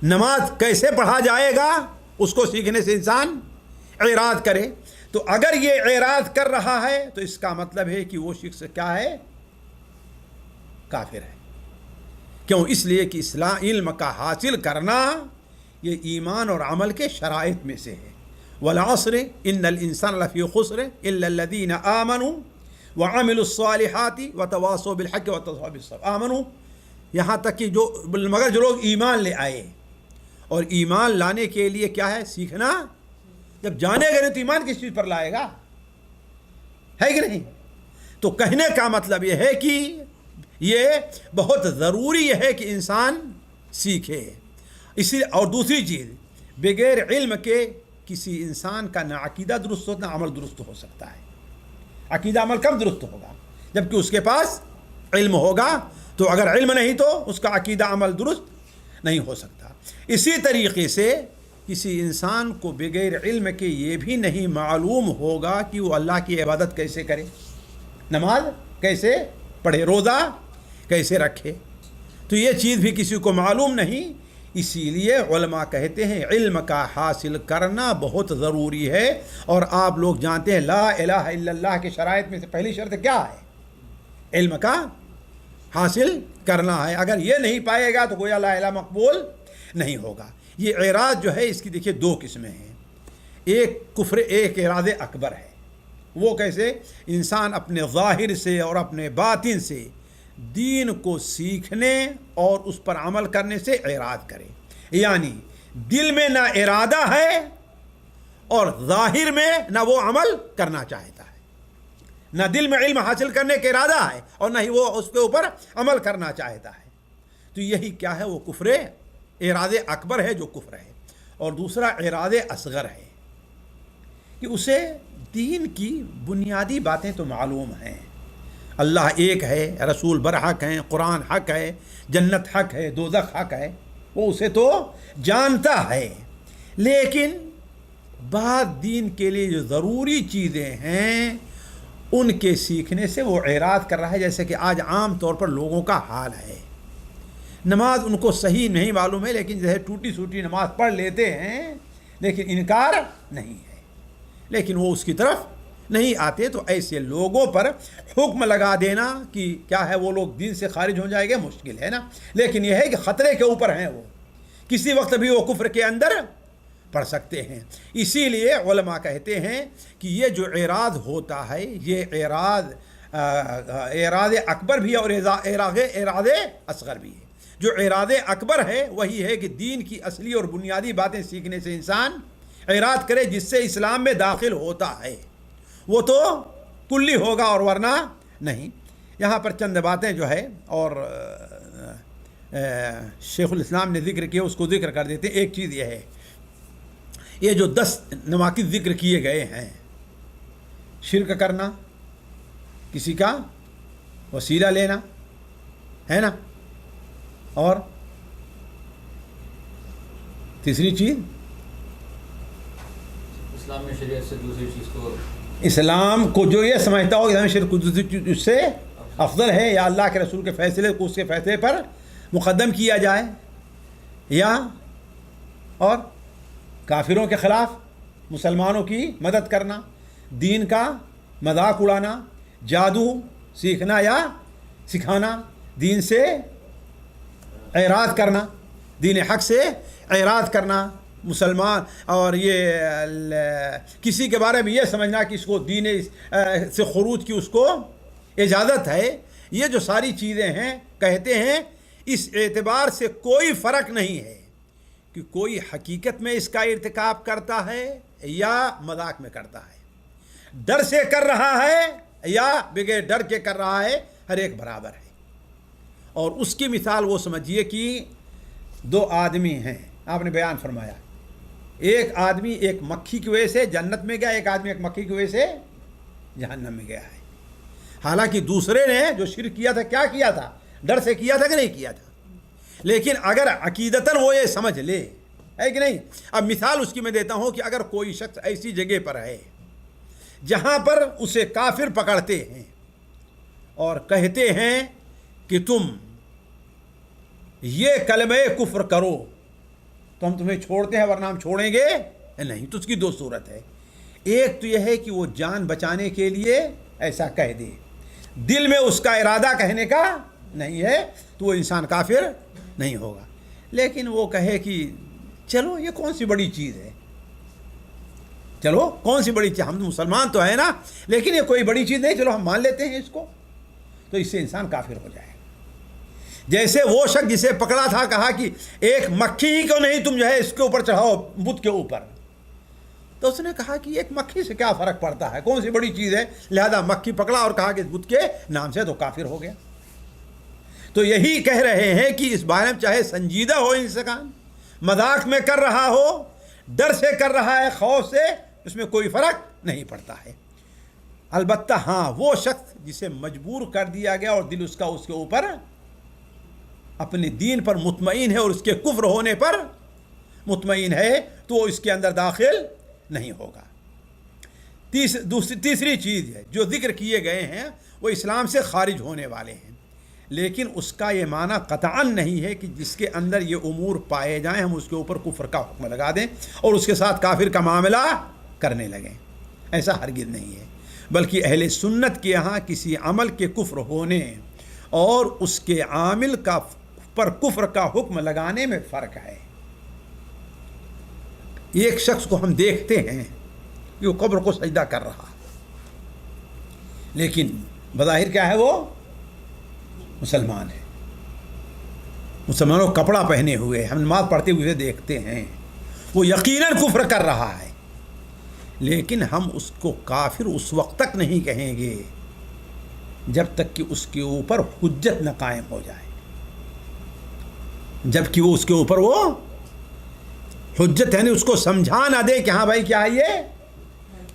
نماز کیسے پڑھا جائے گا اس کو سیکھنے سے انسان اعراض کرے۔ تو اگر یہ اعراض کر رہا ہے تو اس کا مطلب ہے کہ وہ شخص کیا ہے؟ کافر ہے۔ کیوں؟ اس لیے کہ علم کا حاصل کرنا یہ ایمان اور عمل کے شرائط میں سے ہے۔ والعصر ان الانسان لفی خسر الا الذین آمنوا وعملوا الصالحات وتواصوا بالحق وتواصوا بالصبر۔ آمنوا یہاں تک کہ مگر جو لوگ ایمان لے آئے، اور ایمان لانے کے لیے کیا ہے؟ سیکھنا۔ جب جانے گا نہیں تو ایمان کس چیز پر لائے گا؟ ہے کہ نہیں؟ تو کہنے کا مطلب یہ ہے کہ یہ بہت ضروری ہے کہ انسان سیکھے۔ اسی اور دوسری چیز، بغیر علم کے کسی انسان کا نہ عقیدہ درست ہو نہ عمل درست ہو سکتا ہے۔ عقیدہ عمل کب درست ہوگا؟ جبکہ اس کے پاس علم ہوگا۔ تو اگر علم نہیں تو اس کا عقیدہ عمل درست نہیں ہو سکتا۔ اسی طریقے سے کسی انسان کو بغیر علم کے یہ بھی نہیں معلوم ہوگا کہ وہ اللہ کی عبادت کیسے کرے، نماز کیسے پڑھے، روزہ کیسے رکھے، تو یہ چیز بھی کسی کو معلوم نہیں۔ اسی لیے علماء کہتے ہیں علم کا حاصل کرنا بہت ضروری ہے۔ اور آپ لوگ جانتے ہیں لا الہ الا اللہ کے شرائط میں سے پہلی شرط کیا ہے؟ علم کا حاصل کرنا ہے۔ اگر یہ نہیں پائے گا تو گویا لا الہ مقبول نہیں ہوگا۔ یہ اعراض جو ہے اس کی دیکھیے دو قسمیں ہیں، ایک کفر، ایک اعراض اکبر ہے۔ وہ کیسے؟ انسان اپنے ظاہر سے اور اپنے باطن سے دین کو سیکھنے اور اس پر عمل کرنے سے اعراض کرے، یعنی دل میں نہ ارادہ ہے اور ظاہر میں نہ وہ عمل کرنا چاہتا ہے، نہ دل میں علم حاصل کرنے کا ارادہ ہے اور نہ ہی وہ اس کے اوپر عمل کرنا چاہتا ہے۔ تو یہی کیا ہے؟ وہ کفر اعراض اکبر ہے جو کفر ہے۔ اور دوسرا اعراض اصغر ہے کہ اسے دین کی بنیادی باتیں تو معلوم ہیں، اللہ ایک ہے، رسول برحق ہیں، قرآن حق ہے، جنت حق ہے، دوزخ حق ہے، وہ اسے تو جانتا ہے، لیکن بعض دین کے لیے جو ضروری چیزیں ہیں ان کے سیکھنے سے وہ اعراض کر رہا ہے۔ جیسے کہ آج عام طور پر لوگوں کا حال ہے، نماز ان کو صحیح نہیں معلوم ہے لیکن جیسے ٹوٹی سوٹی نماز پڑھ لیتے ہیں لیکن انکار نہیں ہے، لیکن وہ اس کی طرف نہیں آتے۔ تو ایسے لوگوں پر حکم لگا دینا کہ کیا ہے وہ لوگ دین سے خارج ہو جائیں گے، مشکل ہے نا، لیکن یہ ہے کہ خطرے کے اوپر ہیں، وہ کسی وقت بھی وہ کفر کے اندر پڑھ سکتے ہیں۔ اسی لیے علماء کہتے ہیں کہ یہ جو اعراض ہوتا ہے یہ اعراض اکبر بھی ہے اور اعراض اصغر بھی ہے۔ جو اعراض اکبر ہے وہی ہے کہ دین کی اصلی اور بنیادی باتیں سیکھنے سے انسان اعراض کرے، جس سے اسلام میں داخل ہوتا ہے وہ تو کلی ہوگا اور ورنہ نہیں۔ یہاں پر چند باتیں جو ہے اور شیخ الاسلام نے ذکر کیا اس کو ذکر کر دیتے ہیں۔ ایک چیز یہ ہے، یہ جو 10 نواقض ذکر کیے گئے ہیں، شرک کرنا، کسی کا وسیلہ لینا ہے نا، اور تیسری چیز اسلام میں شریعت سے دوسری چیز کو، اسلام کو جو یہ سمجھتا ہو کہ شرک دوسری چیز اس سے افضل ہے، یا اللہ کے رسول کے فیصلے کو اس کے فیصلے پر مقدم کیا جائے، یا اور کافروں کے خلاف مسلمانوں کی مدد کرنا، دین کا مذاق اڑانا، جادو سیکھنا یا سکھانا، دین سے اعراض کرنا، دین حق سے اعراض کرنا، مسلمان اور یہ کسی کے بارے میں یہ سمجھنا کہ اس کو دین سے خروج کی اس کو اجازت ہے، یہ جو ساری چیزیں ہیں کہتے ہیں اس اعتبار سے کوئی فرق نہیں ہے کہ کوئی حقیقت میں اس کا ارتکاب کرتا ہے یا مذاق میں کرتا ہے، ڈر سے کر رہا ہے یا بغیر ڈر کے کر رہا ہے، ہر ایک برابر ہے۔ اور اس کی مثال وہ سمجھیے کہ 2 آدمی ہیں، آپ نے بیان فرمایا، ایک آدمی ایک مکھی کی وجہ سے جنت میں گیا، ایک آدمی ایک مکھی کی وجہ سے جہنم میں گیا ہے۔ حالانکہ دوسرے نے جو شرک کیا تھا کیا کیا تھا؟ ڈر سے کیا تھا کہ نہیں کیا تھا؟ لیکن اگر عقیدتاً وہ یہ سمجھ لے، ہے کہ نہیں؟ اب مثال اس کی میں دیتا ہوں کہ اگر کوئی شخص ایسی جگہ پر ہے جہاں پر اسے کافر پکڑتے ہیں اور کہتے ہیں کہ تم یہ کلمہ کفر کرو تو ہم تمہیں چھوڑتے ہیں ورنہ ہم چھوڑیں گے نہیں. تو اس کی دو صورت ہے. ایک تو یہ ہے کہ وہ جان بچانے کے لیے ایسا کہہ دے, دل میں اس کا ارادہ کہنے کا نہیں ہے, تو وہ انسان کافر نہیں ہوگا. لیکن وہ کہے کہ چلو یہ کون سی بڑی چیز ہے, چلو کون سی بڑی چیز, ہم مسلمان تو ہیں نا, لیکن یہ کوئی بڑی چیز نہیں, چلو ہم مان لیتے ہیں اس کو, تو اس سے انسان کافر ہو جائے. جیسے وہ شخص جسے پکڑا تھا, کہا کہ ایک مکھی ہی کو نہیں تم جو ہے اس کے اوپر چڑھاؤ بت کے اوپر, تو اس نے کہا کہ ایک مکھی سے کیا فرق پڑتا ہے, کون سی بڑی چیز ہے, لہذا مکھی پکڑا اور کہا کہ اس بت کے نام سے تو کافر ہو گیا. تو یہی کہہ رہے ہیں کہ اس بارے میں چاہے سنجیدہ ہو انسان, مذاق میں کر رہا ہو, ڈر سے کر رہا ہے, خوف سے, اس میں کوئی فرق نہیں پڑتا ہے. البتہ ہاں وہ شخص جسے مجبور کر دیا گیا اور دل اس کا اس کے اوپر اپنے دین پر مطمئن ہے اور اس کے کفر ہونے پر مطمئن ہے, تو وہ اس کے اندر داخل نہیں ہوگا. تیسری چیز ہے جو ذکر کیے گئے ہیں وہ اسلام سے خارج ہونے والے ہیں, لیکن اس کا یہ معنی قطعاً نہیں ہے کہ جس کے اندر یہ امور پائے جائیں ہم اس کے اوپر کفر کا حکم لگا دیں اور اس کے ساتھ کافر کا معاملہ کرنے لگیں. ایسا ہرگز نہیں ہے, بلکہ اہل سنت کے یہاں کسی عمل کے کفر ہونے اور اس کے عامل کا پر کفر کا حکم لگانے میں فرق ہے. ایک شخص کو ہم دیکھتے ہیں کہ وہ قبر کو سجدہ کر رہا, لیکن بظاہر کیا ہے, وہ مسلمان ہے, مسلمانوں کپڑا پہنے ہوئے, ہم نماز پڑھتے ہوئے دیکھتے ہیں, وہ یقیناً کفر کر رہا ہے, لیکن ہم اس کو کافر اس وقت تک نہیں کہیں گے جب تک کہ اس کے اوپر حجت نہ قائم ہو جائے, جب کہ وہ اس کے اوپر وہ حجت یعنی اس کو سمجھا نہ دے کہ ہاں بھائی کیا ہے یہ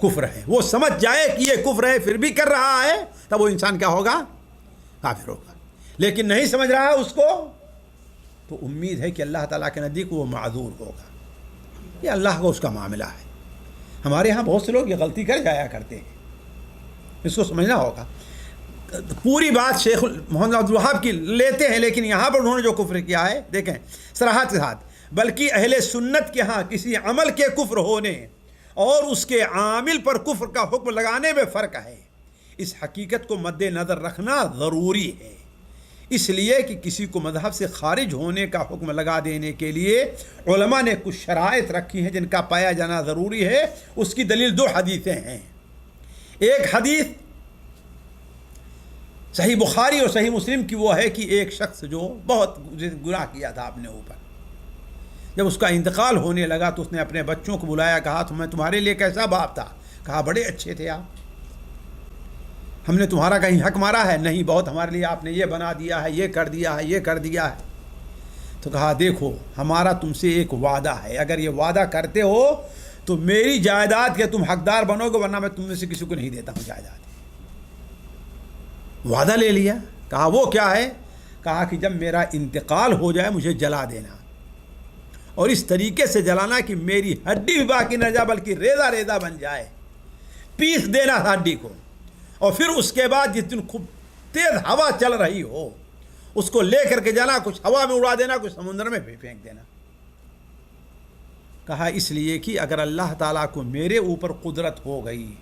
کفر ہے, وہ سمجھ جائے کہ یہ کفر ہے پھر بھی کر رہا ہے, تب وہ انسان کیا ہوگا, کافر ہوگا. لیکن نہیں سمجھ رہا ہے اس کو, تو امید ہے کہ اللہ تعالیٰ کے نزدیک وہ معذور ہوگا. یہ اللہ کا اس کا معاملہ ہے. ہمارے ہاں بہت سے لوگ یہ غلطی کر جایا کرتے ہیں, اس کو سمجھنا ہوگا. پوری بات شیخ محمد عبد الوہاب کی لیتے ہیں, لیکن یہاں پر انہوں نے جو کفر کیا ہے دیکھیں صراحت کے ساتھ, بلکہ اہل سنت کے ہاں کسی عمل کے کفر ہونے اور اس کے عامل پر کفر کا حکم لگانے میں فرق ہے. اس حقیقت کو مد نظر رکھنا ضروری ہے, اس لیے کہ کسی کو مذہب سے خارج ہونے کا حکم لگا دینے کے لیے علماء نے کچھ شرائط رکھی ہیں جن کا پایا جانا ضروری ہے. اس کی دلیل دو حدیثیں ہیں. ایک حدیث صحیح بخاری اور صحیح مسلم کی وہ ہے کہ ایک شخص جو بہت گناہ کیا تھا اپنے اوپر, جب اس کا انتقال ہونے لگا تو اس نے اپنے بچوں کو بلایا, کہا تو میں تمہارے لیے کیسا باپ تھا, کہا بڑے اچھے تھے آپ, ہم نے تمہارا کہیں حق مارا ہے, نہیں بہت ہمارے لیے آپ نے یہ بنا دیا ہے, یہ کر دیا ہے, یہ کر دیا ہے. تو کہا دیکھو ہمارا تم سے ایک وعدہ ہے, اگر یہ وعدہ کرتے ہو تو میری جائیداد کے تم حقدار بنو گے, ورنہ میں تم میں سے کسی کو نہیں دیتا ہوں جائیداد. وعدہ لے لیا. کہا وہ کیا ہے, کہا کہ جب میرا انتقال ہو جائے مجھے جلا دینا, اور اس طریقے سے جلانا کہ میری ہڈی بھی باقی نہ جائے بلکہ ریزہ ریزہ بن جائے, پیس دینا ہڈی کو, اور پھر اس کے بعد جس دن خوب تیز ہوا چل رہی ہو اس کو لے کر کے جانا, کچھ ہوا میں اڑا دینا, کچھ سمندر میں بھی پھینک دینا. کہا اس لیے کہ اگر اللہ تعالیٰ کو میرے اوپر قدرت ہو گئی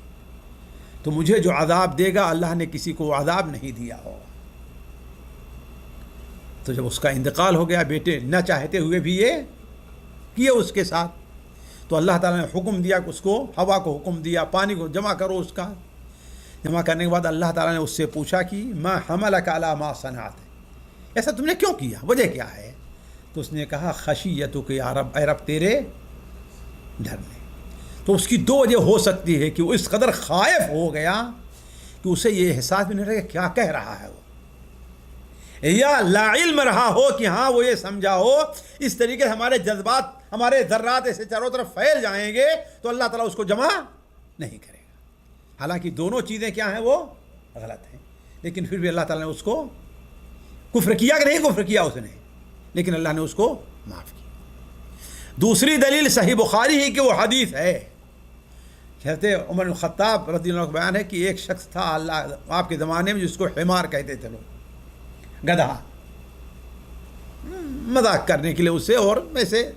تو مجھے جو عذاب دے گا اللہ نے کسی کو عذاب نہیں دیا ہوگا. تو جب اس کا انتقال ہو گیا, بیٹے نہ چاہتے ہوئے بھی یہ کیے اس کے ساتھ, تو اللہ تعالیٰ نے حکم دیا کہ اس کو ہوا کو حکم دیا پانی کو جمع کرو. اس کا جمع کرنے کے بعد اللہ تعالیٰ نے اس سے پوچھا کہ ما حملک علی ما صنعت, ایسا تم نے کیوں کیا, وجہ کیا ہے؟ تو اس نے کہا خشیتک یا رب, اے رب تیرے ڈر میں. تو اس کی دو وجہ ہو سکتی ہے کہ وہ اس قدر خائف ہو گیا کہ اسے یہ احساس بھی نہیں رہا کہ کیا کہہ رہا ہے وہ, یا لا علم رہا ہو کہ ہاں وہ یہ سمجھا ہو اس طریقے سے ہمارے جذبات ہمارے ذرات ایسے چاروں طرف پھیل جائیں گے تو اللہ تعالیٰ اس کو جمع نہیں کرے گا. حالانکہ دونوں چیزیں کیا ہیں, وہ غلط ہیں, لیکن پھر بھی اللہ تعالیٰ نے اس کو کفر کیا کہ نہیں کفر کیا اس نے, لیکن اللہ نے اس کو معاف کیا. دوسری دلیل صحیح بخاری ہی کہ وہ حدیث ہے حضرت عمر بن خطاب رضی اللہ عنہ کا بیان ہے کہ ایک شخص تھا اللہ آپ کے زمانے میں جس کو حمار کہتے تھے لوگ، گدھا، مذاق کرنے کے لیے اسے، اور ویسے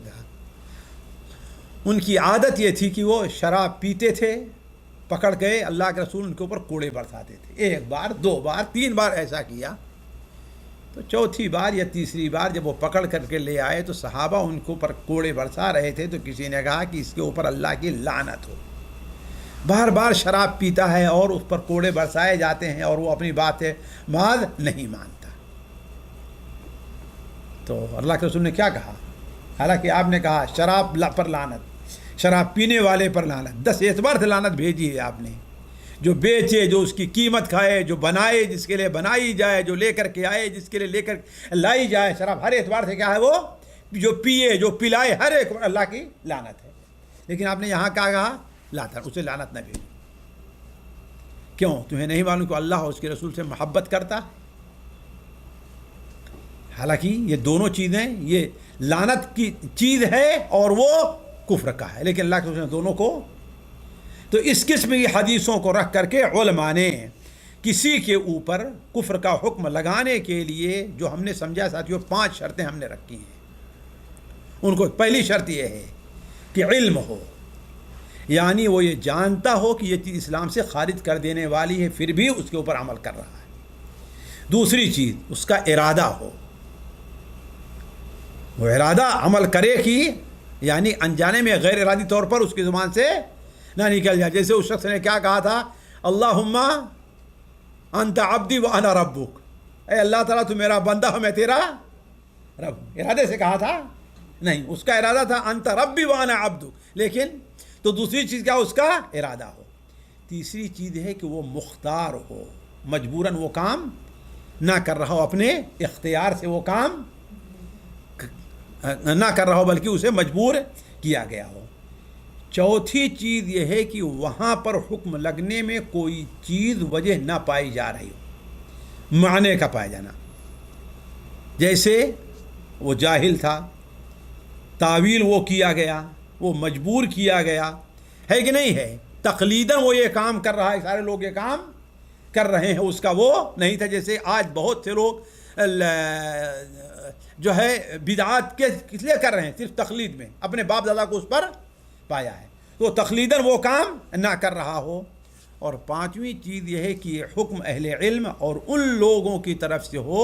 ان کی عادت یہ تھی کہ وہ شراب پیتے تھے، پکڑ گئے اللہ کے رسول ان کے اوپر کوڑے برساتے تھے، 1 بار 2 بار 3 بار ایسا کیا، تو چوتھی بار یا تیسری بار جب وہ پکڑ کر کے لے آئے تو صحابہ ان کے اوپر کوڑے برسا رہے تھے، تو کسی نے کہا کہ اس کے اوپر اللہ کی لعنت ہو، بار بار شراب پیتا ہے اور اس پر کوڑے برسائے جاتے ہیں اور وہ اپنی بات معاذ نہیں مانتا۔ تو اللہ کے رسول نے کیا کہا؟ حالانکہ آپ نے کہا شراب پر لعنت، شراب پینے والے پر لعنت، 10 اعتبار سے لعنت بھیجی ہے آپ نے، جو بیچے، جو اس کی قیمت کھائے، جو بنائے، جس کے لیے بنائی جائے، جو لے کر کے آئے، جس کے لیے لے کر لائی جائے، شراب ہر اعتبار سے کیا ہے، وہ جو پیے، جو پلائے، ہر ایک اللہ کی لعنت ہے۔ لیکن آپ نے یہاں کیا کہا؟ لاتا، اسے لعنت نہ بھیجو۔ کیوں؟ تمہیں نہیں معلوم کہ اللہ اور اس کے رسول سے محبت کرتا؟ حالانکہ یہ دونوں چیزیں، یہ لعنت کی چیز ہے اور وہ کفر کا ہے، لیکن اللہ کے رسول نے دونوں کو۔ تو اس قسم کی حدیثوں کو رکھ کر کے علماء نے کسی کے اوپر کفر کا حکم لگانے کے لیے جو ہم نے سمجھا ساتھیوں 5 شرطیں ہم نے رکھی ہیں۔ ان کو پہلی شرط یہ ہے کہ علم ہو، یعنی وہ یہ جانتا ہو کہ یہ چیز اسلام سے خارج کر دینے والی ہے، پھر بھی اس کے اوپر عمل کر رہا ہے۔ دوسری چیز اس کا ارادہ ہو، وہ ارادہ عمل کرے کہ یعنی انجانے میں غیر ارادی طور پر اس کی زبان سے نہ نکل جائے، جیسے اس شخص نے کیا کہا تھا، اللہم انت عبدی وانا ربک، اے اللہ تعالیٰ تو میرا بندہ ہو، میں تیرا رب ہوں۔ ارادے سے کہا تھا؟ نہیں، اس کا ارادہ تھا انت ربی وانا عبدک، لیکن تو دوسری چیز کیا، اس کا ارادہ ہو۔ تیسری چیز ہے کہ وہ مختار ہو، مجبوراً وہ کام نہ کر رہا ہو، اپنے اختیار سے وہ کام نہ کر رہا ہو بلکہ اسے مجبور کیا گیا ہو۔ چوتھی چیز یہ ہے کہ وہاں پر حکم لگنے میں کوئی چیز وجہ نہ پائی جا رہی ہو، معنی کا پایا جانا، جیسے وہ جاہل تھا، تعویل وہ کیا گیا، وہ مجبور کیا گیا ہے کہ نہیں ہے، تقلیداً وہ یہ کام کر رہا ہے، سارے لوگ یہ کام کر رہے ہیں، اس کا وہ نہیں تھا۔ جیسے آج بہت سے لوگ جو ہے بدعات کس لیے کر رہے ہیں، صرف تقلید میں، اپنے باپ دادا کو اس پر پایا ہے، تو تقلیداً وہ کام نہ کر رہا ہو۔ اور 5ویں چیز یہ ہے کہ یہ حکم اہل علم اور ان لوگوں کی طرف سے ہو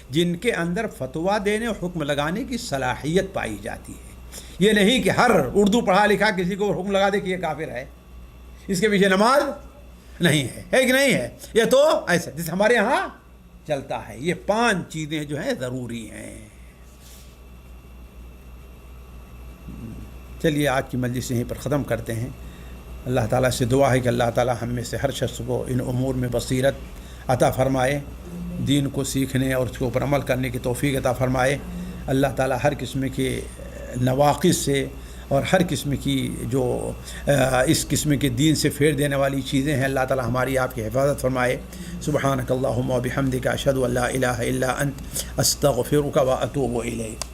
جن کے اندر فتویٰ دینے اور حکم لگانے کی صلاحیت پائی جاتی ہے۔ یہ نہیں کہ ہر اردو پڑھا لکھا کسی کو حکم لگا دے کہ یہ کافر ہے، اس کے پیچھے نماز نہیں ہے کہ نہیں ہے، یہ تو ایسا جیسے ہمارے ہاں چلتا ہے۔ یہ 5 چیزیں جو ہیں ضروری ہیں۔ چلیے آج کی مجلس یہیں پر ختم کرتے ہیں۔ اللہ تعالیٰ سے دعا ہے کہ اللہ تعالیٰ ہم میں سے ہر شخص کو ان امور میں بصیرت عطا فرمائے، دین کو سیکھنے اور اس کے اوپر عمل کرنے کی توفیق عطا فرمائے۔ اللہ تعالیٰ ہر قسم کے نواقص سے اور ہر قسم کی جو اس قسم کے دین سے پھیر دینے والی چیزیں ہیں، اللہ تعالیٰ ہماری آپ کی حفاظت فرمائے۔ سبحانک اللہم و بحمدک، اشہد ان لا الہ الا انت، استغفرک و اتوب الیک۔